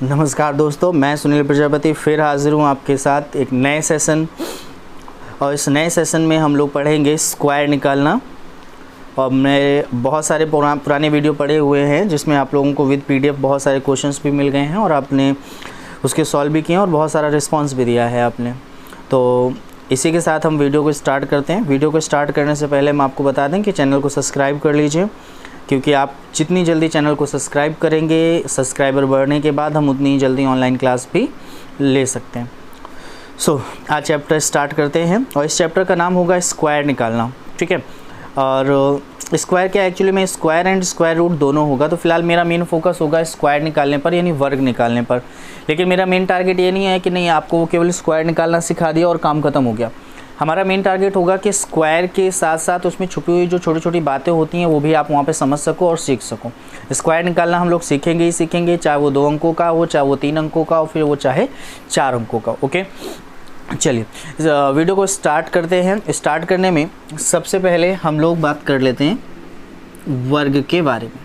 नमस्कार दोस्तों, मैं सुनील प्रजापति फिर हाजिर हूँ आपके साथ एक नए सेशन। और इस नए सेशन में हम लोग पढ़ेंगे स्क्वायर निकालना। और मैं बहुत सारे पुराने वीडियो पढ़े हुए हैं जिसमें आप लोगों को विद पीडीएफ बहुत सारे क्वेश्चंस भी मिल गए हैं और आपने उसके सॉल्व भी किए और बहुत सारा रिस्पांस भी दिया है आपने। तो इसी के साथ हम वीडियो को स्टार्ट करते हैं। वीडियो को स्टार्ट करने से पहले हम आपको बता दें कि चैनल को सब्सक्राइब कर लीजिए, क्योंकि आप जितनी जल्दी चैनल को सब्सक्राइब करेंगे, सब्सक्राइबर बढ़ने के बाद हम उतनी जल्दी ऑनलाइन क्लास भी ले सकते हैं। आज चैप्टर स्टार्ट करते हैं और इस चैप्टर का नाम होगा स्क्वायर निकालना। ठीक है, और स्क्वायर क्या एक्चुअली में स्क्वायर एंड स्क्वायर रूट दोनों होगा। तो फिलहाल मेरा मेन फोकस होगा स्क्वायर निकालने पर, यानी वर्ग निकालने पर। लेकिन मेरा मेन टारगेट ये नहीं है कि नहीं आपको केवल स्क्वायर निकालना सिखा दिया और काम खत्म हो गया। हमारा मेन टारगेट होगा कि स्क्वायर के साथ साथ उसमें छुपी हुई जो छोटी छोटी बातें होती हैं वो भी आप वहाँ पे समझ सको और सीख सको। स्क्वायर निकालना हम लोग सीखेंगे ही सीखेंगे, चाहे वो 2 अंकों का हो, चाहे वो 3 अंकों का हो, फिर वो चाहे 4 अंकों का। ओके, चलिए वीडियो को स्टार्ट करते हैं। स्टार्ट करने में सबसे पहले हम लोग बात कर लेते हैं वर्ग के बारे में।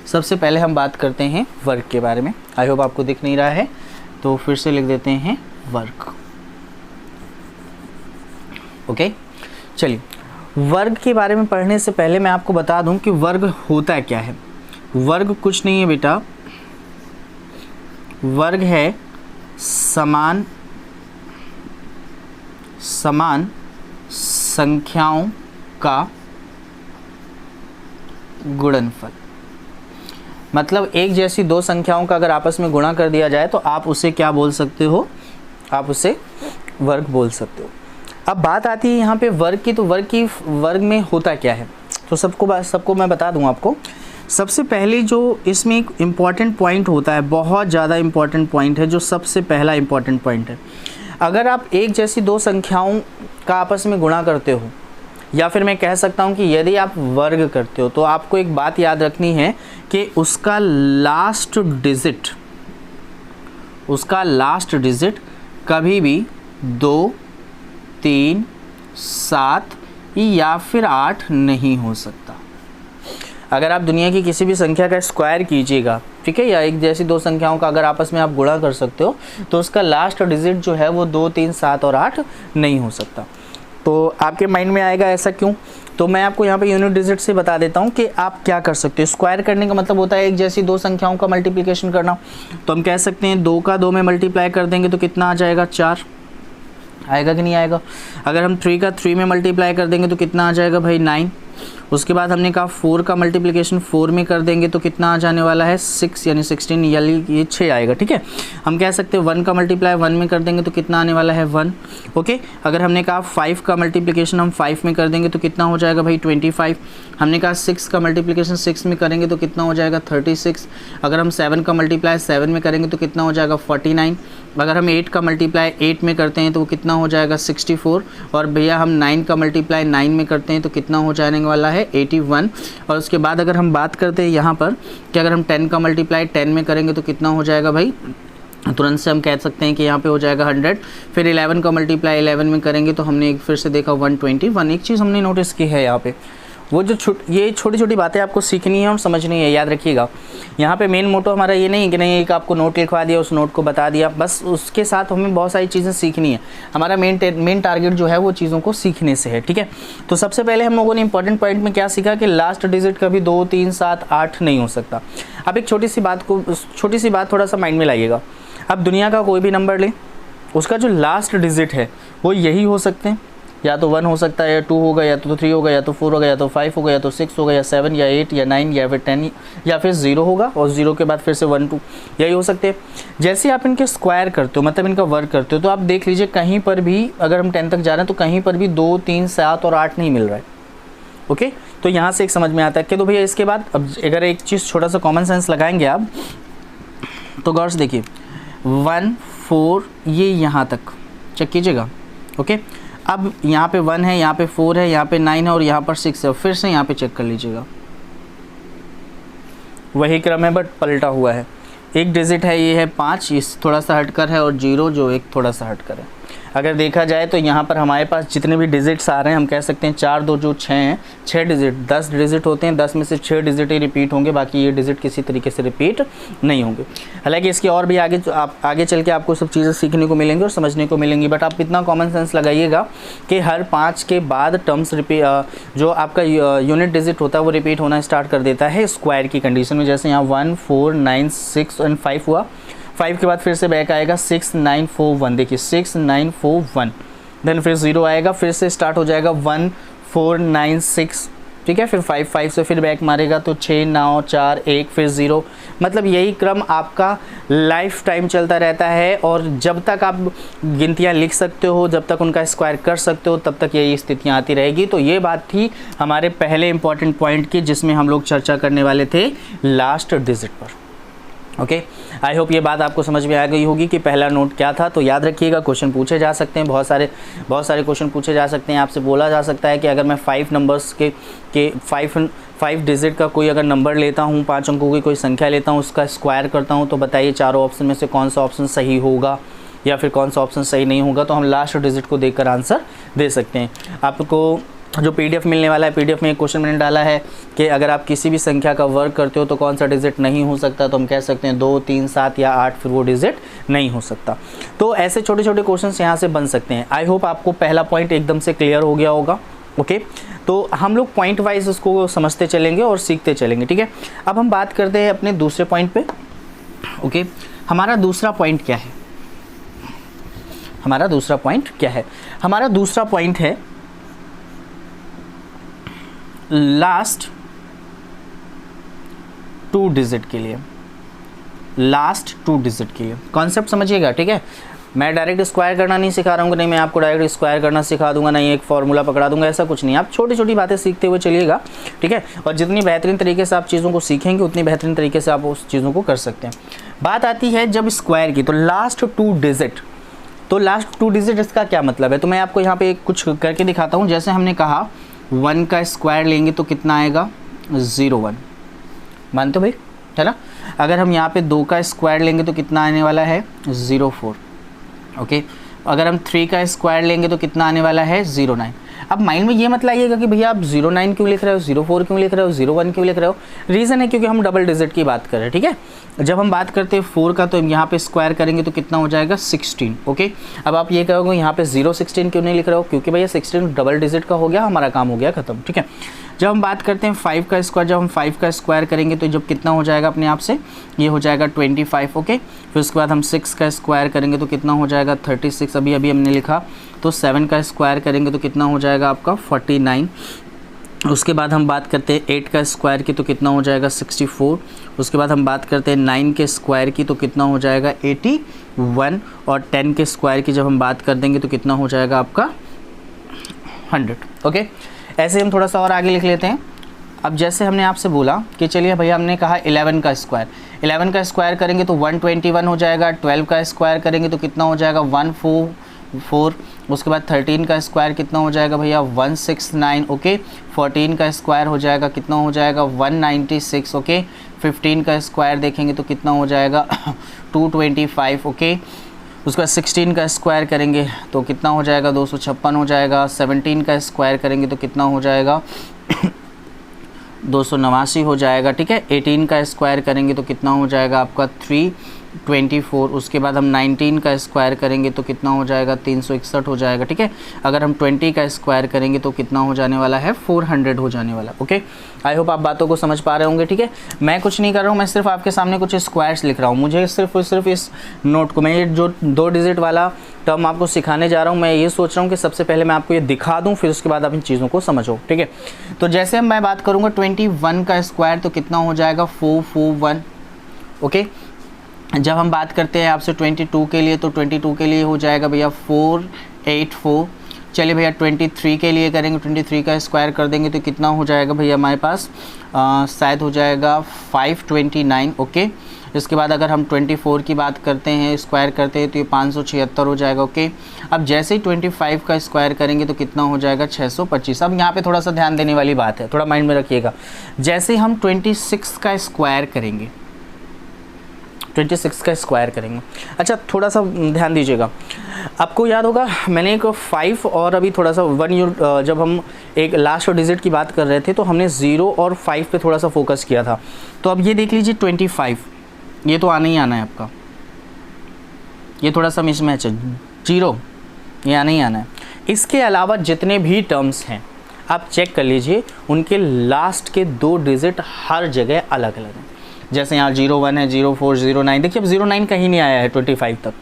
सबसे पहले हम बात करते हैं वर्ग के बारे में। आई होप आपको दिख नहीं रहा है, तो फिर से लिख देते हैं वर्ग। ओके, चलिए वर्ग के बारे में पढ़ने से पहले मैं आपको बता दूं कि वर्ग होता क्या है। वर्ग कुछ नहीं है बेटा, वर्ग है समान संख्याओं का गुणनफल। मतलब एक जैसी 2 संख्याओं का अगर आपस में गुणा कर दिया जाए तो आप उसे क्या बोल सकते हो, आप उसे वर्ग बोल सकते हो। अब बात आती है यहाँ पे वर्ग की, तो वर्ग में होता क्या है, तो सबको मैं बता दूँ आपको। सबसे पहले जो इसमें एक इम्पॉर्टेंट पॉइंट होता है, बहुत ज़्यादा इम्पॉर्टेंट पॉइंट है, जो सबसे पहला इम्पॉर्टेंट पॉइंट है। अगर आप एक जैसी 2 संख्याओं का आपस में गुणा करते हो, या फिर मैं कह सकता हूँ कि यदि आप वर्ग करते हो, तो आपको एक बात याद रखनी है कि उसका लास्ट डिजिट कभी भी 2, 3, 7 या फिर 8 नहीं हो सकता। अगर आप दुनिया की किसी भी संख्या का स्क्वायर कीजिएगा, ठीक है, या एक जैसी 2 संख्याओं का अगर आपस में आप गुणा कर सकते हो, तो उसका लास्ट डिजिट जो है वो 2, 3, 7 और 8 नहीं हो सकता। तो आपके माइंड में आएगा ऐसा क्यों, तो मैं आपको यहाँ पे यूनिट डिजिट से बता देता हूँ कि आप क्या कर सकते हो। स्क्वायर करने का मतलब होता है एक जैसी 2 संख्याओं का मल्टीप्लिकेशन करना। तो हम कह सकते हैं 2 का 2 में मल्टीप्लाई कर देंगे तो कितना आ जाएगा, 4 आएगा कि नहीं आएगा। अगर हम 3 का 3 में मल्टीप्लाई कर देंगे तो कितना आ जाएगा भाई, 9। उसके बाद हमने कहा 4 का मल्टीप्लिकेशन 4 में कर देंगे तो कितना आ जाने वाला है, 6 यानी 16, यानी ये 6 आएगा। ठीक है, हम कह सकते हैं 1 का मल्टीप्लाई 1 में कर देंगे तो कितना आने वाला है, 1। ओके, अगर हमने कहा 5 का मल्टीप्लिकेशन हम 5 में कर देंगे तो कितना हो जाएगा भाई, 25। हमने कहा 6 का मल्टीप्लिकेशन 6 में करेंगे तो कितना हो जाएगा, 36। अगर हम 7 का मल्टीप्लाई 7 में करेंगे तो कितना हो जाएगा, 49। अगर हम 8 का मल्टीप्लाई 8 में करते हैं तो वो कितना हो जाएगा, 64। और भैया हम 9 का मल्टीप्लाई 9 में करते हैं तो कितना हो जाने वाला है, 81। और उसके बाद अगर हम बात करते हैं यहाँ पर कि अगर हम 10 का मल्टीप्लाई 10 में करेंगे तो कितना हो जाएगा भाई, तुरंत से हम कह सकते हैं कि यहाँ पे हो जाएगा 100। फिर 11 का मल्टीप्लाई 11 में करेंगे तो हमने फिर से देखा 121। एक चीज़ हमने नोटिस की है यहाँ पे, वो जो ये छोटी छोटी बातें आपको सीखनी है और समझनी है। याद रखिएगा, यहाँ पे मेन मोटो हमारा ये नहीं कि नहीं एक आपको नोट लिखवा दिया, उस नोट को बता दिया, बस उसके साथ हमें बहुत सारी चीज़ें सीखनी है। हमारा मेन टारगेट जो है वो चीज़ों को सीखने से है। ठीक है, तो सबसे पहले हम लोगों ने इंपॉर्टेंट पॉइंट में क्या सीखा कि लास्ट डिजिट कभी 2, 3, 7, 8 नहीं हो सकता। अब एक छोटी सी बात थोड़ा सा माइंड में लाइएगा। अब दुनिया का कोई भी नंबर ले, उसका जो लास्ट डिजिट है वो यही हो सकते हैं, या तो 1 हो सकता है, या 2 होगा, या तो 3 होगा, या तो 4 होगा, या तो 5 होगा, या तो 6 होगा, या 7 या 8 या 9 या फिर 10 या फिर 0 होगा, और 0 के बाद फिर से 1, 2 यही हो सकते हैं। जैसे आप इनके स्क्वायर करते हो, मतलब इनका वर्ग करते हो, तो आप देख लीजिए कहीं पर भी अगर हम 10 तक जा रहे हैं तो कहीं पर भी 2, 3, 7 और 8 नहीं मिल रहा है। ओके, तो यहाँ से एक समझ में आता है कि तो भैया इसके बाद अब अगर एक चीज़ छोटा सा कॉमन सेंस लगाएंगे आप, तो गौर से देखिए 1, 4 ये यहाँ तक चेक कीजिएगा। ओके, अब यहाँ पे 1 है, यहाँ पे 4 है, यहाँ पे 9 है और यहाँ पर 6 है। फिर से यहाँ पे चेक कर लीजिएगा, वही क्रम है बट पलटा हुआ है। एक डिजिट है, ये है 5, इस थोड़ा सा हटकर है, और 0 जो एक थोड़ा सा हटकर है। अगर देखा जाए तो यहाँ पर हमारे पास जितने भी डिजिट्स आ रहे हैं हम कह सकते हैं 4 2 जो 6 हैं, 6 डिजिट, 10 डिजिट होते हैं, 10 में से 6 डिजिट ही रिपीट होंगे, बाकी ये डिजिट किसी तरीके से रिपीट नहीं होंगे। हालांकि इसके और भी आगे चल के आपको सब चीज़ें सीखने को मिलेंगी और समझने को मिलेंगी, बट आप इतना कॉमन सेंस लगाइएगा कि हर 5 के बाद टर्म्स जो आपका यूनिट डिजिट होता है वो रिपीट होना स्टार्ट कर देता है स्क्वायर की कंडीशन में। जैसे यहाँ 1 4 9 6 एंड 5 हुआ, 5 के बाद फिर से बैक आएगा 6 9 4 1, देखिए 6 9 4 1, देन फिर 0 आएगा, फिर से स्टार्ट हो जाएगा 1 4 9 6, ठीक है, फिर 5 5 से फिर बैक मारेगा तो 6 9 4 1, फिर 0। मतलब यही क्रम आपका लाइफ टाइम चलता रहता है, और जब तक आप गिनतियाँ लिख सकते हो, जब तक उनका स्क्वायर कर सकते हो, तब तक यही स्थितियाँ आती रहेगी। तो ये बात थी हमारे पहले इंपॉर्टेंट पॉइंट की, जिसमें हम लोग चर्चा करने वाले थे लास्ट डिजिट पर। ओके, आई होप ये बात आपको समझ में आ गई होगी कि पहला नोट क्या था। तो याद रखिएगा, क्वेश्चन पूछे जा सकते हैं, बहुत सारे क्वेश्चन पूछे जा सकते हैं। आपसे बोला जा सकता है कि अगर मैं 5 नंबर्स के 5 डिजिट का कोई अगर नंबर लेता हूँ, 5 अंकों की कोई संख्या लेता हूँ, उसका स्क्वायर करता हूँ, तो बताइए चारों ऑप्शन में से कौन सा ऑप्शन सही होगा या फिर कौन सा ऑप्शन सही नहीं होगा। तो हम लास्ट डिजिट को देखकर आंसर दे सकते हैं। आपको जो पीडीएफ मिलने वाला है, पीडीएफ में एक क्वेश्चन मैंने डाला है कि अगर आप किसी भी संख्या का वर्क करते हो तो कौन सा डिजिट नहीं हो सकता, तो हम कह सकते हैं 2 3 7 या 8, फिर वो डिजिट नहीं हो सकता। तो ऐसे छोटे छोटे क्वेश्चंस यहाँ से बन सकते हैं। आई होप आपको पहला पॉइंट एकदम से क्लियर हो गया होगा। ओके, तो हम लोग पॉइंट वाइज उसको समझते चलेंगे और सीखते चलेंगे, ठीक है। अब हम बात करते हैं अपने दूसरे पॉइंट पे। ओके, हमारा दूसरा पॉइंट क्या है? हमारा दूसरा पॉइंट है लास्ट 2 डिजिट के लिए। कॉन्सेप्ट समझिएगा, ठीक है। मैं डायरेक्ट स्क्वायर करना नहीं सिखा रहा हूँ, नहीं मैं आपको डायरेक्ट स्क्वायर करना सिखा दूंगा, नहीं एक फॉर्मूला पकड़ा दूंगा, ऐसा कुछ नहीं। आप छोटी छोटी बातें सीखते हुए चलिएगा, ठीक है। और जितनी बेहतरीन तरीके से आप चीज़ों को सीखेंगे, उतनी बेहतरीन तरीके से आप उस चीज़ों को कर सकते हैं। बात आती है जब स्क्वायर की, तो लास्ट 2 डिजिट इसका क्या मतलब है, तो मैं आपको यहाँ पे कुछ करके दिखाता हूँ। जैसे हमने कहा 1 का स्क्वायर लेंगे तो कितना आएगा? 0 1, मानते हो भाई, है ना। अगर हम यहाँ पे 2 का स्क्वायर लेंगे तो कितना आने वाला है? 0 4। ओके, अगर हम 3 का स्क्वायर लेंगे तो कितना आने वाला है? 0 9। अब माइंड में ये मत लाइएगा कि भैया आप 0 9 क्यों लिख रहे हो, 0 4 क्यों लिख रहे हो, 0 1 क्यों लिख रहे हो। रीज़न है क्योंकि हम डबल डिजिट की बात कर रहे हैं, ठीक है। जब हम बात करते हैं 4 का, तो यहाँ पे स्क्वायर करेंगे तो कितना हो जाएगा? 16। ओके, अब आप ये कहोगे यहाँ पे 0 16 क्यों नहीं लिख रहे हो, क्योंकि भैया 16 डबल डिजिट का हो गया, हमारा काम हो गया खत्म, ठीक है। जब हम बात करते हैं 5 का स्क्वायर, जब हम 5 का स्क्वायर करेंगे तो जब कितना हो जाएगा अपने आप से, ये हो जाएगा 25। ओके, फिर उसके बाद हम 6 का स्क्वायर करेंगे तो कितना हो जाएगा? 36, अभी हमने लिखा। तो 7 का स्क्वायर करेंगे तो कितना हो जाएगा आपका? 49। उसके बाद हम बात करते हैं 8 का स्क्वायर की, तो कितना हो जाएगा? 64। उसके बाद हम बात करते हैं 9 के स्क्वायर की, तो कितना हो जाएगा? 81। और 10 के स्क्वायर की जब हम बात कर देंगे तो कितना हो जाएगा आपका? 100। ओके, ऐसे हम थोड़ा सा और आगे लिख लेते हैं। अब जैसे हमने आपसे बोला कि चलिए भैया, हमने कहा 11 का स्क्वायर, 11 का स्क्वायर करेंगे तो 121 हो जाएगा। 12 का स्क्वायर करेंगे तो कितना हो जाएगा? 144। उसके बाद 13 का स्क्वायर कितना हो जाएगा भैया? 169। ओके, 14 का स्क्वायर हो जाएगा, कितना हो जाएगा? 196। ओके, 15 का स्क्वायर देखेंगे तो कितना हो जाएगा? 225। ओके, उसका 16 का स्क्वायर करेंगे तो कितना हो जाएगा? 256 हो जाएगा। 17 का स्क्वायर करेंगे तो कितना हो जाएगा? 289 हो जाएगा, ठीक है। 18 का स्क्वायर करेंगे तो कितना हो जाएगा आपका? 324। उसके बाद हम 19 का स्क्वायर करेंगे तो कितना हो जाएगा? 361 हो जाएगा, ठीक है। अगर हम 20 का स्क्वायर करेंगे तो कितना हो जाने वाला है? 400 हो जाने वाला। ओके, आई होप आप बातों को समझ पा रहे होंगे, ठीक है। मैं कुछ नहीं कर रहा हूँ, मैं सिर्फ आपके सामने कुछ स्क्वायर्स लिख रहा हूँ। मुझे सिर्फ इस नोट को, मैं ये जो 2 डिजिट वाला टर्म आपको सिखाने जा रहा हूँ, मैं ये सोच रहा हूँ कि सबसे पहले मैं आपको ये दिखा दूँ, फिर उसके बाद आप इन चीज़ों को समझो, ठीक है। तो जैसे मैं बात करूँगा 21 का स्क्वायर तो कितना हो जाएगा? 441। ओके, जब हम बात करते हैं आपसे 22 के लिए, तो 22 के लिए हो जाएगा भैया 484। चलिए भैया 23 के लिए करेंगे, 23 का स्क्वायर कर देंगे तो कितना हो जाएगा भैया हमारे पास? शायद हो जाएगा 529। ओके, इसके बाद अगर हम 24 की बात करते हैं, स्क्वायर करते हैं, तो ये 576 हो जाएगा। ओके, अब जैसे ही 25 का स्क्वायर करेंगे तो कितना हो जाएगा? 625। अब यहाँ पे थोड़ा सा ध्यान देने वाली बात है, थोड़ा माइंड में रखिएगा। जैसे हम 26 का स्क्वायर करेंगे, 26 का स्क्वायर करेंगे, अच्छा थोड़ा सा ध्यान दीजिएगा। आपको याद होगा मैंने एक 5 और अभी थोड़ा सा 1 यूनिट, जब हम एक लास्ट डिजिट की बात कर रहे थे तो हमने 0 और 5 पे थोड़ा सा फोकस किया था। तो अब ये देख लीजिए 25, ये तो आना ही आना है आपका, ये थोड़ा सा मिसमैच है, 0 ये आना ही आना है। इसके अलावा जितने भी टर्म्स हैं आप चेक कर लीजिए, उनके लास्ट के 2 डिजिट हर जगह अलग अलग हैं। जैसे यहाँ 01 है, 04, 09, देखिए अब 09 कहीं नहीं आया है 25 तक।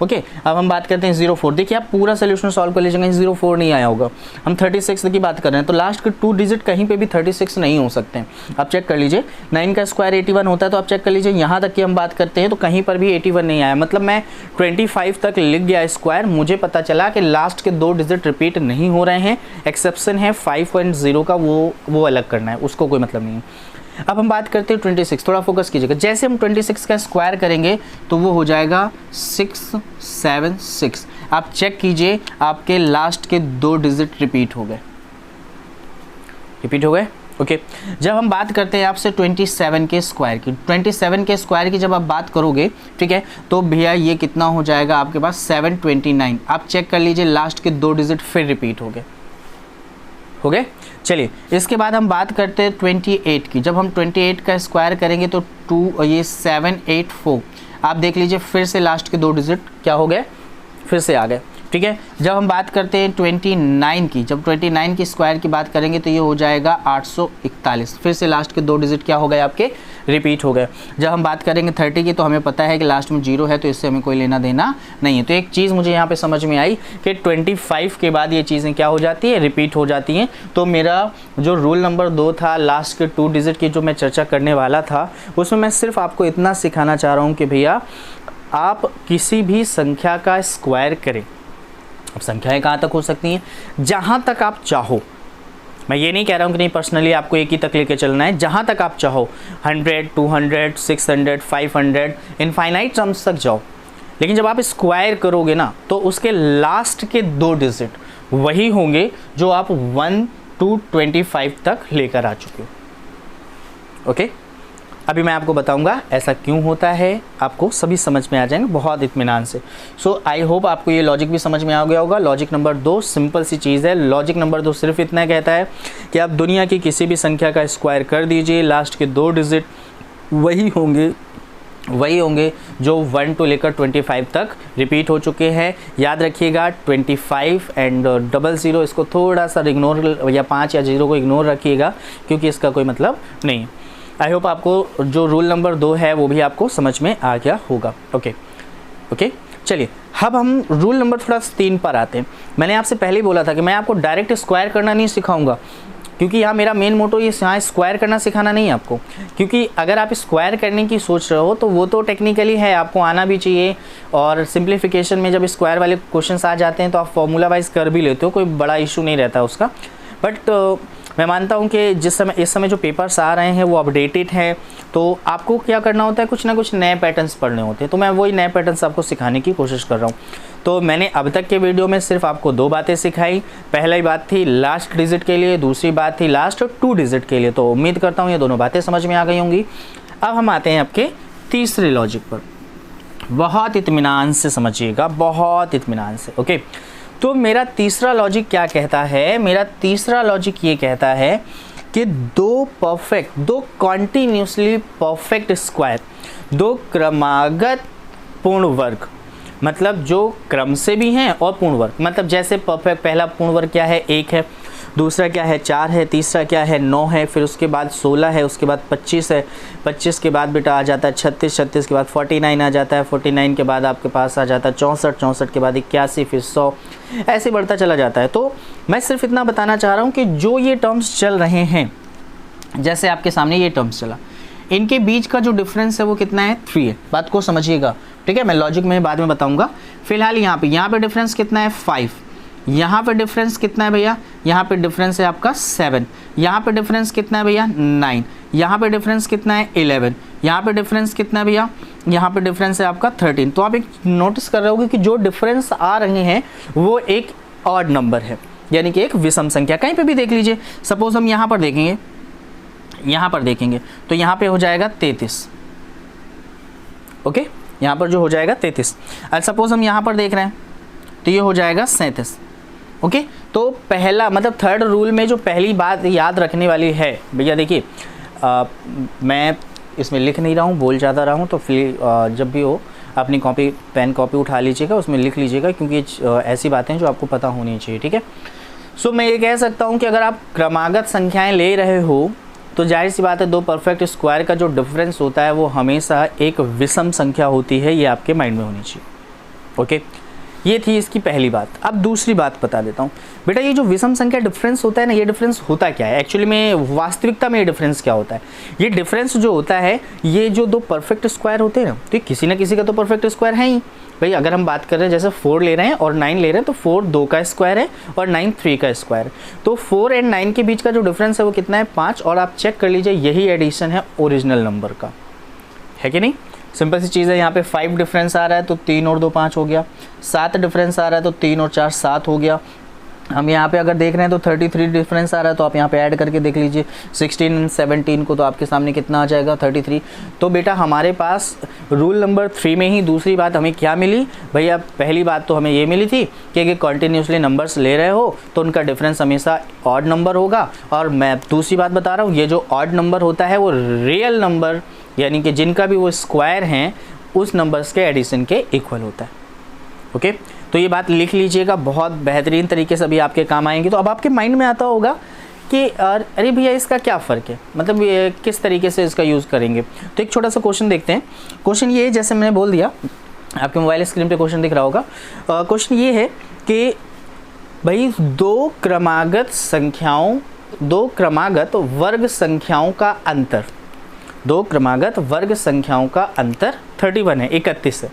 ओके, अब हम बात करते हैं 04। देखिए आप पूरा सोल्यूशन सॉल्व कर लीजिएगा, 04 नहीं आया होगा। हम 36 की बात कर रहे हैं तो लास्ट के 2 डिजिट कहीं पे भी 36 नहीं हो सकते हैं, आप चेक कर लीजिए। 9 का स्क्वायर 81 होता है, तो आप चेक कर लीजिए यहाँ तक की हम बात करते हैं तो कहीं पर भी 81 नहीं आया। मतलब मैं 25 तक लिख गया स्क्वायर, मुझे पता चला कि लास्ट के 2 डिजिट रिपीट नहीं हो रहे हैं। एक्सेप्शन है 5.0 का, वो अलग करना है, उसको कोई मतलब नहीं है। अब हम बात करते हैं 26, थोड़ा फोकस कीजिएगा। जैसे हम 26 का स्क्वायर करेंगे तो वो हो जाएगा 676। आप चेक कीजिए आपके लास्ट के 2 डिजिट रिपीट हो गए, ओके। जब हम बात करते हैं आपसे 27 के स्क्वायर की, 27 के स्क्वायर की जब आप बात करोगे, ठीक है, तो भैया ये कितना हो जाएगा आपके पास 729। आप चेक कर लीजिए लास्ट के 2 डिजिट फिर रिपीट हो गए। चलिए इसके बाद हम बात करते हैं 28 की। जब हम 28 का स्क्वायर करेंगे तो 784। आप देख लीजिए फिर से लास्ट के 2 डिजिट क्या हो गए, फिर से आ गए, ठीक है। जब हम बात करते हैं 29 की, जब 29 की स्क्वायर की बात करेंगे तो ये हो जाएगा 841। फिर से लास्ट के 2 डिजिट क्या हो गए आपके, रिपीट हो गए। जब हम बात करेंगे 30 की तो हमें पता है कि लास्ट में 0 है, तो इससे हमें कोई लेना देना नहीं है। तो एक चीज़ मुझे यहाँ पे समझ में आई कि 25 के बाद ये चीज़ें क्या हो जाती है, रिपीट हो जाती हैं। तो मेरा जो रूल नंबर 2 था, लास्ट के 2 डिजिट की जो मैं चर्चा करने वाला था, उसमें मैं सिर्फ आपको इतना सिखाना चाह रहा हूँ कि भैया आप किसी भी संख्या का स्क्वायर करें। अब संख्याएं कहाँ तक हो सकती हैं, जहाँ तक आप चाहो। मैं ये नहीं कह रहा हूँ कि नहीं पर्सनली आपको एक ही तक लेके चलना है, जहाँ तक आप चाहो 100, 200, 600, 500, इनफाइनाइट टर्म्स तक जाओ। लेकिन जब आप स्क्वायर करोगे ना तो उसके लास्ट के 2 डिजिट वही होंगे जो आप 1 to 25 तक लेकर आ चुके हो, ओके। अभी मैं आपको बताऊंगा ऐसा क्यों होता है, आपको सभी समझ में आ जाएंगे बहुत इत्मीनान से। सो आई होप आपको ये लॉजिक भी समझ में आ गया होगा। लॉजिक नंबर 2 सिंपल सी चीज़ है। लॉजिक नंबर 2 सिर्फ इतना कहता है कि आप दुनिया की किसी भी संख्या का स्क्वायर कर दीजिए, लास्ट के 2 डिजिट वही होंगे जो 1 to लेकर 25 तक रिपीट हो चुके हैं। याद रखिएगा 25 एंड 00 इसको थोड़ा सा इग्नोर, या 5 या 0 को इग्नोर रखिएगा क्योंकि इसका कोई मतलब नहीं। आई होप आपको जो रूल नंबर 2 है वो भी आपको समझ में आ गया होगा, ओके। चलिए अब हम रूल नंबर थोड़ा 3 पर आते हैं। मैंने आपसे पहले ही बोला था कि मैं आपको डायरेक्ट स्क्वायर करना नहीं सिखाऊंगा, क्योंकि यहाँ मेरा मेन मोटो ये यहाँ स्क्वायर करना सिखाना नहीं है आपको। क्योंकि अगर आप स्क्वायर करने की सोच रहे हो तो वो तो टेक्निकली है, आपको आना भी चाहिए। और सिंप्लीफिकेशन में जब स्क्वायर वाले क्वेश्चंस आ जाते हैं तो आप फॉर्मूला वाइज कर भी लेते हो, कोई बड़ा इशू नहीं रहता उसका। बट मैं मानता हूँ कि इस समय जो पेपर्स आ रहे हैं वो अपडेटेड हैं, तो आपको क्या करना होता है, कुछ ना कुछ नए पैटर्न्स पढ़ने होते हैं। तो मैं वही नए पैटर्न्स आपको सिखाने की कोशिश कर रहा हूँ। तो मैंने अब तक के वीडियो में सिर्फ आपको 2 बातें सिखाई। पहली बात थी लास्ट डिजिट के लिए, दूसरी बात थी लास्ट 2 डिजिट के लिए। तो उम्मीद करता हूँ ये दोनों बातें समझ में आ गई होंगी। अब हम आते हैं आपके तीसरे लॉजिक पर। बहुत इत्मीनान से समझिएगा, बहुत इत्मीनान से, ओके। तो मेरा तीसरा लॉजिक क्या कहता है, मेरा तीसरा लॉजिक ये कहता है कि 2 कॉन्टिन्यूसली परफेक्ट स्क्वायर, 2 क्रमागत पूर्ण वर्ग, मतलब जो क्रम से भी हैं और पूर्ण वर्ग। मतलब जैसे परफेक्ट पहला पूर्ण वर्ग क्या है, 1 है, दूसरा क्या है 4 है, तीसरा क्या है 9 है, फिर उसके बाद 16 है, उसके बाद 25 है, 25 के बाद बेटा आ जाता है 36, 36 के बाद 49 आ जाता है, 49 के बाद आपके पास आ जाता है 64, 64 के बाद 81, फिर 100, ऐसे बढ़ता चला जाता है। तो मैं सिर्फ इतना बताना चाह रहा हूँ कि जो ये टर्म्स चल रहे हैं, जैसे आपके सामने ये टर्म्स चला, इनके बीच का जो डिफरेंस है वो कितना है, 3 है। बात को समझिएगा, ठीक है। मैं लॉजिक में बाद में बताऊँगा। फिलहाल यहाँ पे डिफरेंस कितना है, 5। यहाँ पे डिफरेंस कितना है भैया, यहाँ पे डिफरेंस है आपका 7। यहाँ पे डिफरेंस कितना है भैया, 9। यहाँ पे डिफरेंस कितना है, 11। यहाँ पे डिफरेंस कितना है भैया, यहाँ पे डिफरेंस है आपका 13। तो आप एक नोटिस कर रहे होगे कि जो डिफरेंस आ रहे हैं वो एक ऑड नंबर है, यानी कि एक विषम संख्या। कहीं पे भी देख लीजिए, सपोज हम यहाँ पर देखेंगे, तो यहाँ पे हो जाएगा 33, ओके। यहाँ पर जो हो जाएगा 33। और सपोज हम यहाँ पर देख रहे हैं तो ये हो जाएगा 37। ओके, तो पहला मतलब थर्ड रूल में जो पहली बात याद रखने वाली है भैया, देखिए मैं इसमें लिख नहीं रहा हूँ, बोल ज़्यादा रहा हूँ, तो फिर जब भी हो अपनी कॉपी पेन कॉपी उठा लीजिएगा, उसमें लिख लीजिएगा, क्योंकि ऐसी बातें हैं जो आपको पता होनी चाहिए, ठीक है। सो मैं ये कह सकता हूँ कि अगर आप क्रमागत संख्याएं ले रहे हो तो जाहिर सी बात है दो परफेक्ट स्क्वायर का जो डिफरेंस होता है वो हमेशा एक विषम संख्या होती है, ये आपके माइंड में होनी चाहिए। ओके, ये थी इसकी पहली बात। अब दूसरी बात बता देता हूँ बेटा, ये जो विषम संख्या डिफरेंस होता है ना, ये डिफरेंस होता क्या है एक्चुअली में, वास्तविकता में ये डिफरेंस क्या होता है? ये डिफरेंस जो होता है, ये जो दो परफेक्ट स्क्वायर होते हैं ना, तो किसी ना किसी का तो परफेक्ट स्क्वायर है ही भाई। अगर हम बात कर रहे हैं जैसे 4 ले रहे हैं और 9 ले रहे हैं, तो 4 2 का स्क्वायर है और 9 3 का स्क्वायर है, तो 4 और 9 के बीच का जो डिफरेंस है वो कितना है? 5। और आप चेक कर लीजिए, यही एडिशन है ओरिजिनल नंबर का, है कि नहीं? सिंपल सी चीज़ है। यहाँ पे 5 डिफरेंस आ रहा है तो 3 और 2 5 हो गया, 7 डिफरेंस आ रहा है तो 3 और 4 7 हो गया। हम यहाँ पे अगर देख रहे हैं तो 33 डिफरेंस आ रहा है, तो आप यहाँ पे ऐड करके देख लीजिए 16 और 17 को, तो आपके सामने कितना आ जाएगा? 33। तो बेटा हमारे पास रूल नंबर 3 में ही दूसरी बात हमें क्या मिली भैया? पहली बात तो हमें ये मिली थी कि अगर कंटिन्यूसली नंबर्स ले रहे हो तो उनका डिफरेंस हमेशा ऑड नंबर होगा। और मैं दूसरी बात बता रहा हूँ, ये जो ऑड नंबर होता है वो रियल नंबर, यानी कि जिनका भी वो स्क्वायर हैं, उस नंबर्स के एडिशन के इक्वल होता है। ओके, तो ये बात लिख लीजिएगा, बहुत बेहतरीन तरीके से अभी आपके काम आएंगी। तो अब आपके माइंड में आता होगा कि अरे भैया इसका क्या फ़र्क है, मतलब ये किस तरीके से इसका यूज़ करेंगे। तो एक छोटा सा क्वेश्चन देखते हैं। क्वेश्चन ये है, जैसे मैंने बोल दिया, आपके मोबाइल स्क्रीन पे क्वेश्चन दिख रहा होगा। क्वेश्चन ये है कि भाई दो क्रमागत वर्ग संख्याओं का अंतर, दो क्रमागत वर्ग संख्याओं का अंतर 31 है, 31 है।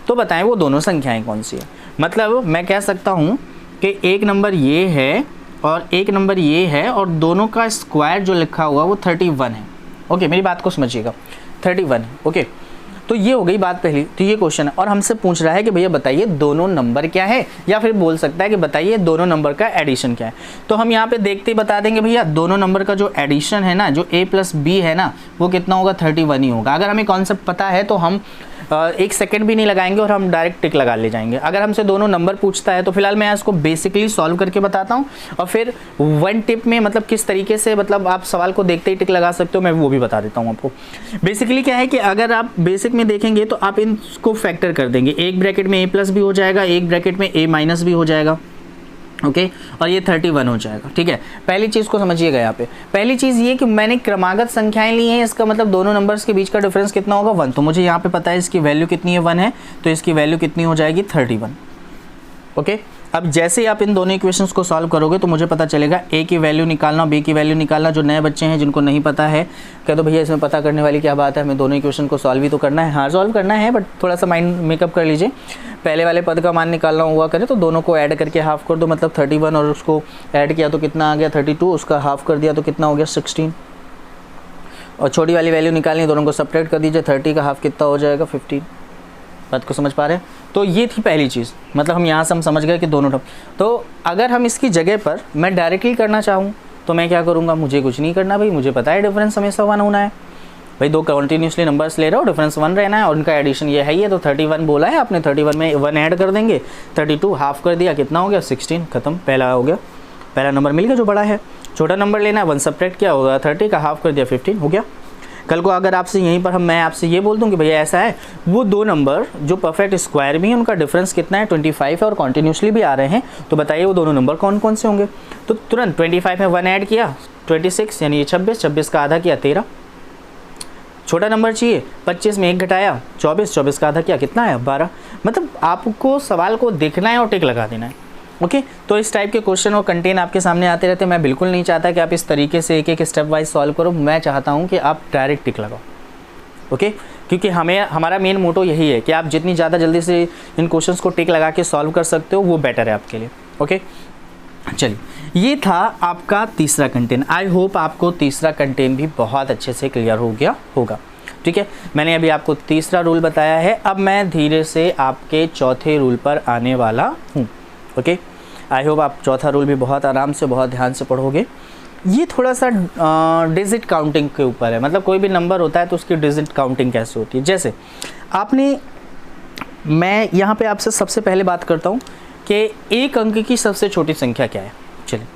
तो बताएं वो दोनों संख्याएं कौन सी है? मतलब मैं कह सकता हूं कि एक नंबर ये है और एक नंबर ये है, और दोनों का स्क्वायर जो लिखा हुआ वो 31 है। ओके, मेरी बात को समझिएगा, 31 है। ओके, तो ये हो गई बात पहली। तो ये क्वेश्चन है और हमसे पूछ रहा है कि भैया बताइए दोनों नंबर क्या है, या फिर बोल सकता है कि बताइए दोनों नंबर का एडिशन क्या है। तो हम यहाँ पे देखते ही बता देंगे भैया दोनों नंबर का जो एडिशन है ना, जो a + b है ना, वो कितना होगा? 31 ही होगा। अगर हमें कॉन्सेप्ट पता है तो हम 1 सेकंड भी नहीं लगाएंगे और हम डायरेक्ट टिक लगा ले जाएंगे। अगर हमसे दोनों नंबर पूछता है तो फिलहाल मैं इसको बेसिकली सॉल्व करके बताता हूँ, और फिर वन टिप में मतलब किस तरीके से मतलब आप सवाल को देखते ही टिक लगा सकते हो, मैं वो भी बता देता हूँ आपको। बेसिकली क्या है कि अगर आप बेसिक में देखेंगे तो आप इनको फैक्टर कर देंगे, एक ब्रैकेट में a+ भी हो जाएगा, एक ब्रैकेट में a- भी हो जाएगा। ओके, और ये 31 हो जाएगा। ठीक है, पहली चीज़ को समझिएगा। यहाँ पे पहली चीज़ ये कि मैंने क्रमागत संख्याएं ली हैं, इसका मतलब दोनों नंबर्स के बीच का डिफरेंस कितना होगा? 1। तो मुझे यहाँ पे पता है इसकी वैल्यू कितनी है? 1 है, तो इसकी वैल्यू कितनी हो जाएगी? 31। ओके, अब जैसे ही आप इन दोनों इक्वेशंस को सॉल्व करोगे तो मुझे पता चलेगा a की वैल्यू निकालना, b की वैल्यू निकालना। जो नए बच्चे हैं जिनको नहीं पता है, कह दो भैया इसमें पता करने वाली क्या बात है, हमें दोनों इक्वेशन को सॉल्व ही तो करना है। हाँ, सॉल्व करना है, बट थोड़ा सा माइंड मेकअप कर लीजिए। पहले वाले पद का मान निकालना हुआ करे तो दोनों को ऐड करके हाफ कर दो, मतलब 31, और उसको ऐड किया तो कितना आ गया? 32, उसका हाफ कर दिया तो कितना हो गया? 16। और छोटी वाली वैल्यू निकालनी, दोनों को सपरेट कर दीजिए, 30 का हाफ कितना हो जाएगा? 15। बात को समझ पा रहे हैं? तो ये थी पहली चीज़, मतलब हम यहाँ से हम समझ गए कि दोनों टर्म। तो अगर हम इसकी जगह पर मैं डायरेक्टली करना चाहूँ तो मैं क्या करूँगा? मुझे कुछ नहीं करना भाई, मुझे पता है डिफरेंस हमेशा 1 होना है। भाई दो कंटिन्यूसली नंबर्स ले रहे हो, डिफरेंस 1 रहना है और उनका एडिशन ये है ही है। तो 31 बोला है आपने, 31 में 1 ऐड कर देंगे, 32 हाफ कर दिया, कितना हो गया? 16। खत्म, पहला हो गया, पहला नंबर मिल गया जो बड़ा है। छोटा नंबर लेना है, 1 सब्ट्रैक्ट किया होगा, 30 का हाफ कर दिया, 15 हो गया। कल को अगर आपसे यहीं पर मैं आपसे ये बोल दूं कि भैया ऐसा है, वो दो नंबर जो परफेक्ट स्क्वायर भी हैं उनका डिफरेंस कितना है? 25 है, और कॉन्टिन्यूसली भी आ रहे हैं, तो बताइए वो दोनों नंबर कौन कौन से होंगे? तो तुरंत 25 में 1 ऐड किया, 26, यानी ये 26, 26 का आधा किया 13। छोटा नंबर चाहिए, 25 में 1 घटाया 24, 24 का आधा किया, कितना है? 12। मतलब आपको सवाल को देखना है और टिक लगा देना है। ओके, तो इस टाइप के क्वेश्चन और कंटेंट आपके सामने आते रहते हैं। मैं बिल्कुल नहीं चाहता कि आप इस तरीके से एक एक स्टेप वाइज सॉल्व करो, मैं चाहता हूं कि आप डायरेक्ट टिक लगाओ। ओके, क्योंकि हमारा मेन मोटो यही है कि आप जितनी ज़्यादा जल्दी से इन क्वेश्चंस को टिक लगा के सॉल्व कर सकते हो वो बेटर है आपके लिए। ओके, चलिए, ये था आपका तीसरा कंटेंट। आई होप आपको तीसरा कंटेंट भी बहुत अच्छे से क्लियर हो गया होगा। ठीक है, मैंने अभी आपको तीसरा रूल बताया है, अब मैं धीरे से आपके चौथे रूल पर आने वाला हूँ। ओके, आई होप आप चौथा रूल भी बहुत आराम से, बहुत ध्यान से पढ़ोगे। ये थोड़ा सा डिजिट काउंटिंग के ऊपर है, मतलब कोई भी नंबर होता है तो उसकी डिजिट काउंटिंग कैसे होती है। जैसे मैं यहाँ पे आपसे सबसे पहले बात करता हूँ कि एक अंक की सबसे छोटी संख्या क्या है। चलिए,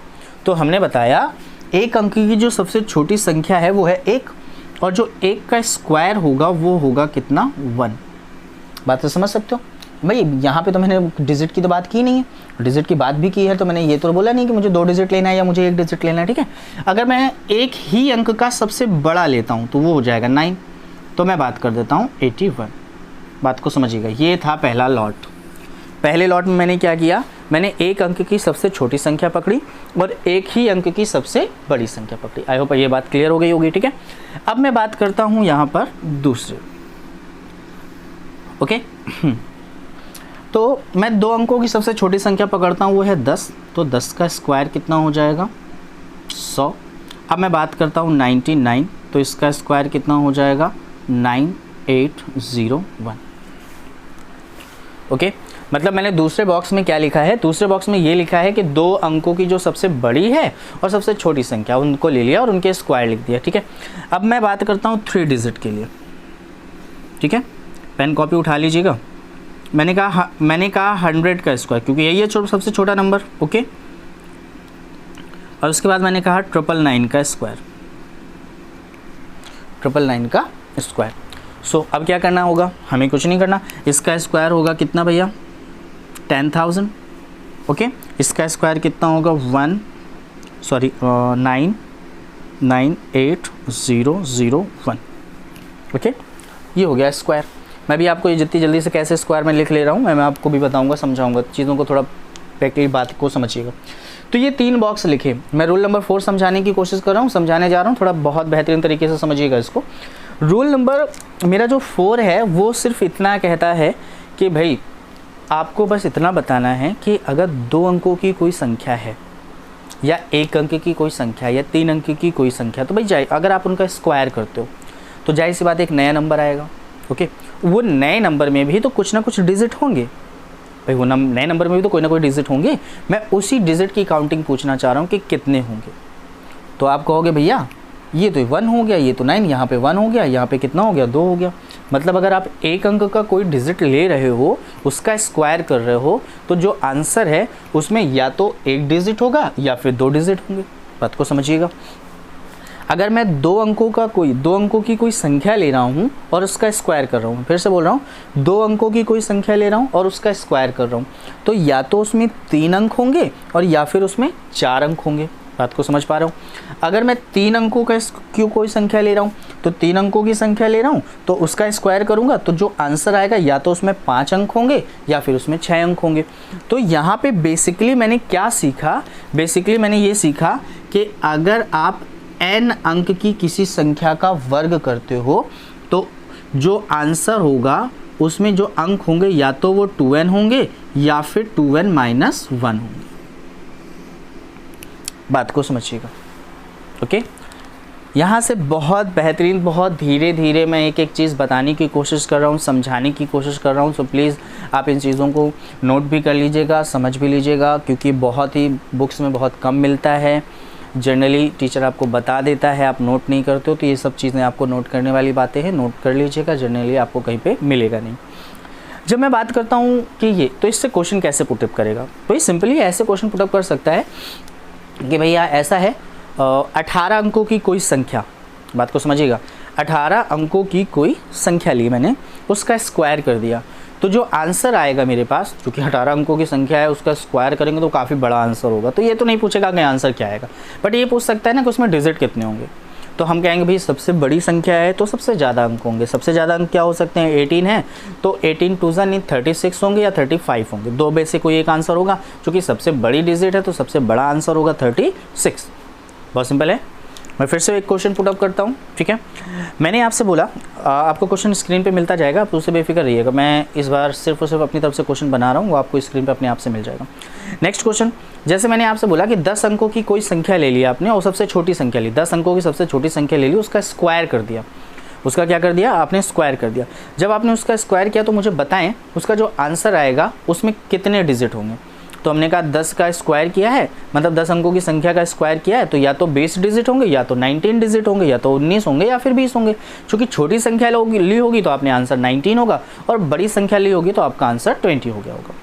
तो हमने बताया एक अंक की जो सबसे छोटी संख्या है वो है 1, और जो 1 का स्क्वायर होगा वो होगा कितना, 1। बात तो समझ सकते हो भाई। यहाँ पे तो मैंने डिजिट की तो बात की नहीं है, डिजिट की बात भी की है तो मैंने ये तो बोला नहीं कि मुझे 2 डिजिट लेना है या मुझे 1 डिजिट लेना है, ठीक है। अगर मैं एक ही अंक का सबसे बड़ा लेता हूँ तो वो हो जाएगा 9, तो मैं बात कर देता हूँ 81। बात को समझिएगा, ये था पहला लॉट। पहले लॉट में मैंने क्या किया, मैंने एक अंक की सबसे छोटी संख्या पकड़ी और एक ही अंक की सबसे बड़ी संख्या पकड़ी। आई होप ये बात क्लियर हो गई होगी, ठीक है। अब मैं बात करता हूँ यहाँ पर दूसरे, ओके। तो मैं 2 अंकों की सबसे छोटी संख्या पकड़ता हूँ, वो है 10, तो 10 का स्क्वायर कितना हो जाएगा, 100। अब मैं बात करता हूँ 99, तो इसका स्क्वायर कितना हो जाएगा, 9801। ओके, मतलब मैंने दूसरे बॉक्स में क्या लिखा है, दूसरे बॉक्स में ये लिखा है कि 2 अंकों की जो सबसे बड़ी है और सबसे छोटी संख्या उनको ले लिया और उनके स्क्वायर लिख दिया, ठीक है। अब मैं बात करता हूँ 3 डिजिट के लिए, ठीक है। पेन कॉपी उठा लीजिएगा। मैंने कहा 100 का स्क्वायर, क्योंकि यही है सबसे छोटा नंबर, ओके। और उसके बाद मैंने कहा 999 का स्क्वायर, 999 का स्क्वायर। सो अब क्या करना होगा, हमें कुछ नहीं करना। इसका स्क्वायर होगा कितना भैया, 10,000, ओके। इसका स्क्वायर कितना होगा, 998,001, ओके। ये हो गया स्क्वायर। मैं भी आपको ये जितनी जल्दी से कैसे स्क्वायर में लिख ले रहा हूँ मैं आपको भी बताऊँगा, समझाऊँगा, चीज़ों को थोड़ा प्रैक्टिकली बात को समझिएगा। तो ये 3 बॉक्स लिखे, मैं रूल नंबर 4 समझाने की कोशिश कर रहा हूँ, समझाने जा रहा हूँ, थोड़ा बहुत बेहतरीन तरीके से समझिएगा इसको। रूल नंबर मेरा जो 4 है वो सिर्फ इतना कहता है कि भाई आपको बस इतना बताना है कि अगर 2 अंकों की कोई संख्या है या 1 अंक की कोई संख्या या 3 अंक की कोई संख्या, तो भाई अगर आप उनका स्क्वायर करते हो तो जाहिर सी बात एक नया नंबर आएगा, ओके। वो नए नंबर में भी तो कुछ ना कुछ डिजिट होंगे भाई, वो नए नंबर में भी तो कोई ना कोई डिजिट होंगे। मैं उसी डिजिट की काउंटिंग पूछना चाह रहा हूँ कि कितने होंगे। तो आप कहोगे भैया ये तो 1 हो गया, ये तो 9, यहाँ पे 1 हो गया, यहाँ पे कितना हो गया, 2 हो गया। मतलब अगर आप एक अंक का कोई डिजिट ले रहे हो, उसका स्क्वायर कर रहे हो, तो जो आंसर है उसमें या तो 1 डिजिट होगा या फिर 2 डिजिट होंगे। बात को समझिएगा। अगर मैं 2 अंकों की कोई संख्या ले रहा हूँ और उसका स्क्वायर कर रहा हूँ, फिर से बोल रहा हूँ, 2 अंकों की कोई संख्या ले रहा हूँ और उसका स्क्वायर कर रहा हूँ, तो या तो उसमें 3 अंक होंगे और या फिर उसमें 4 अंक होंगे। बात को समझ पा रहा हूँ। अगर मैं 3 अंकों का कोई संख्या ले रहा हूँ, तो 3 अंकों की संख्या ले रहा हूँ तो उसका स्क्वायर करूँगा तो जो आंसर आएगा या तो उसमें 5 अंक होंगे या फिर उसमें 6 अंक होंगे। तो यहाँ पे बेसिकली मैंने क्या सीखा, बेसिकली मैंने ये सीखा कि अगर आप n अंक की किसी संख्या का वर्ग करते हो तो जो आंसर होगा उसमें जो अंक होंगे या तो वो 2n होंगे या फिर 2n माइनस 1 होंगे। बात को समझिएगा, ओके। यहाँ से बहुत बेहतरीन, बहुत धीरे धीरे मैं एक एक चीज़ बताने की कोशिश कर रहा हूँ, समझाने की कोशिश कर रहा हूँ। सो प्लीज़ आप इन चीज़ों को नोट भी कर लीजिएगा, समझ भी लीजिएगा, क्योंकि बहुत ही बुक्स में बहुत कम मिलता है। जनरली टीचर आपको बता देता है, आप नोट नहीं करते हो, तो ये सब चीज़ें आपको नोट करने वाली बातें हैं, नोट कर लीजिएगा। जनरली आपको कहीं पे मिलेगा नहीं। जब मैं बात करता हूँ कि ये, तो इससे क्वेश्चन कैसे पुटअप करेगा, तो ये सिंपली ऐसे क्वेश्चन पुटअप कर सकता है कि भैया ऐसा है 18 अंकों की कोई संख्या, बात को समझिएगा, 18 अंकों की कोई संख्या ली मैंने, उसका स्क्वायर कर दिया, तो जो आंसर आएगा मेरे पास, क्योंकि 18 अंकों की संख्या है, उसका स्क्वायर करेंगे तो काफ़ी बड़ा आंसर होगा। तो ये तो नहीं पूछेगा कि आंसर क्या आएगा, बट ये पूछ सकता है ना कि उसमें डिजिट कितने होंगे। तो हम कहेंगे भाई सबसे बड़ी संख्या है तो सबसे ज़्यादा अंक होंगे। सबसे ज़्यादा अंक क्या हो सकते हैं, 18 है, तो 18 2 36 होंगे या 35 होंगे, 2 में से कोई एक आंसर होगा। चूँकि सबसे बड़ी डिजिट है तो सबसे बड़ा आंसर होगा 36। बहुत सिंपल है। मैं फिर से एक क्वेश्चन पुट अप करता हूँ, ठीक है। मैंने आपसे बोला, आपको क्वेश्चन स्क्रीन पे मिलता जाएगा, आप उससे बेफिक्र रहिएगा। मैं इस बार सिर्फ और सिर्फ अपनी तरफ से क्वेश्चन बना रहा हूँ, वो आपको स्क्रीन पे अपने आप से मिल जाएगा। नेक्स्ट क्वेश्चन, जैसे मैंने आपसे बोला कि 10 अंकों की कोई संख्या ले ली आपने और सबसे छोटी संख्या ली, 10 अंकों की सबसे छोटी संख्या ले ली, उसका स्क्वायर कर दिया। उसका क्या कर दिया आपने, स्क्वायर कर दिया। जब आपने उसका स्क्वायर किया तो मुझे बताएं उसका जो आंसर आएगा उसमें कितने डिजिट होंगे। तो हमने कहा 10 का स्क्वायर किया है, मतलब 10 अंकों की संख्या का स्क्वायर किया है, तो या तो 20 डिजिट होंगे, या तो 19 डिजिट होंगे, या तो 19 होंगे, या फिर 20 होंगे। क्योंकि छोटी संख्या ली होगी तो आपने आंसर 19 होगा, और बड़ी संख्या ली होगी तो आपका आंसर 20 हो गया होगा।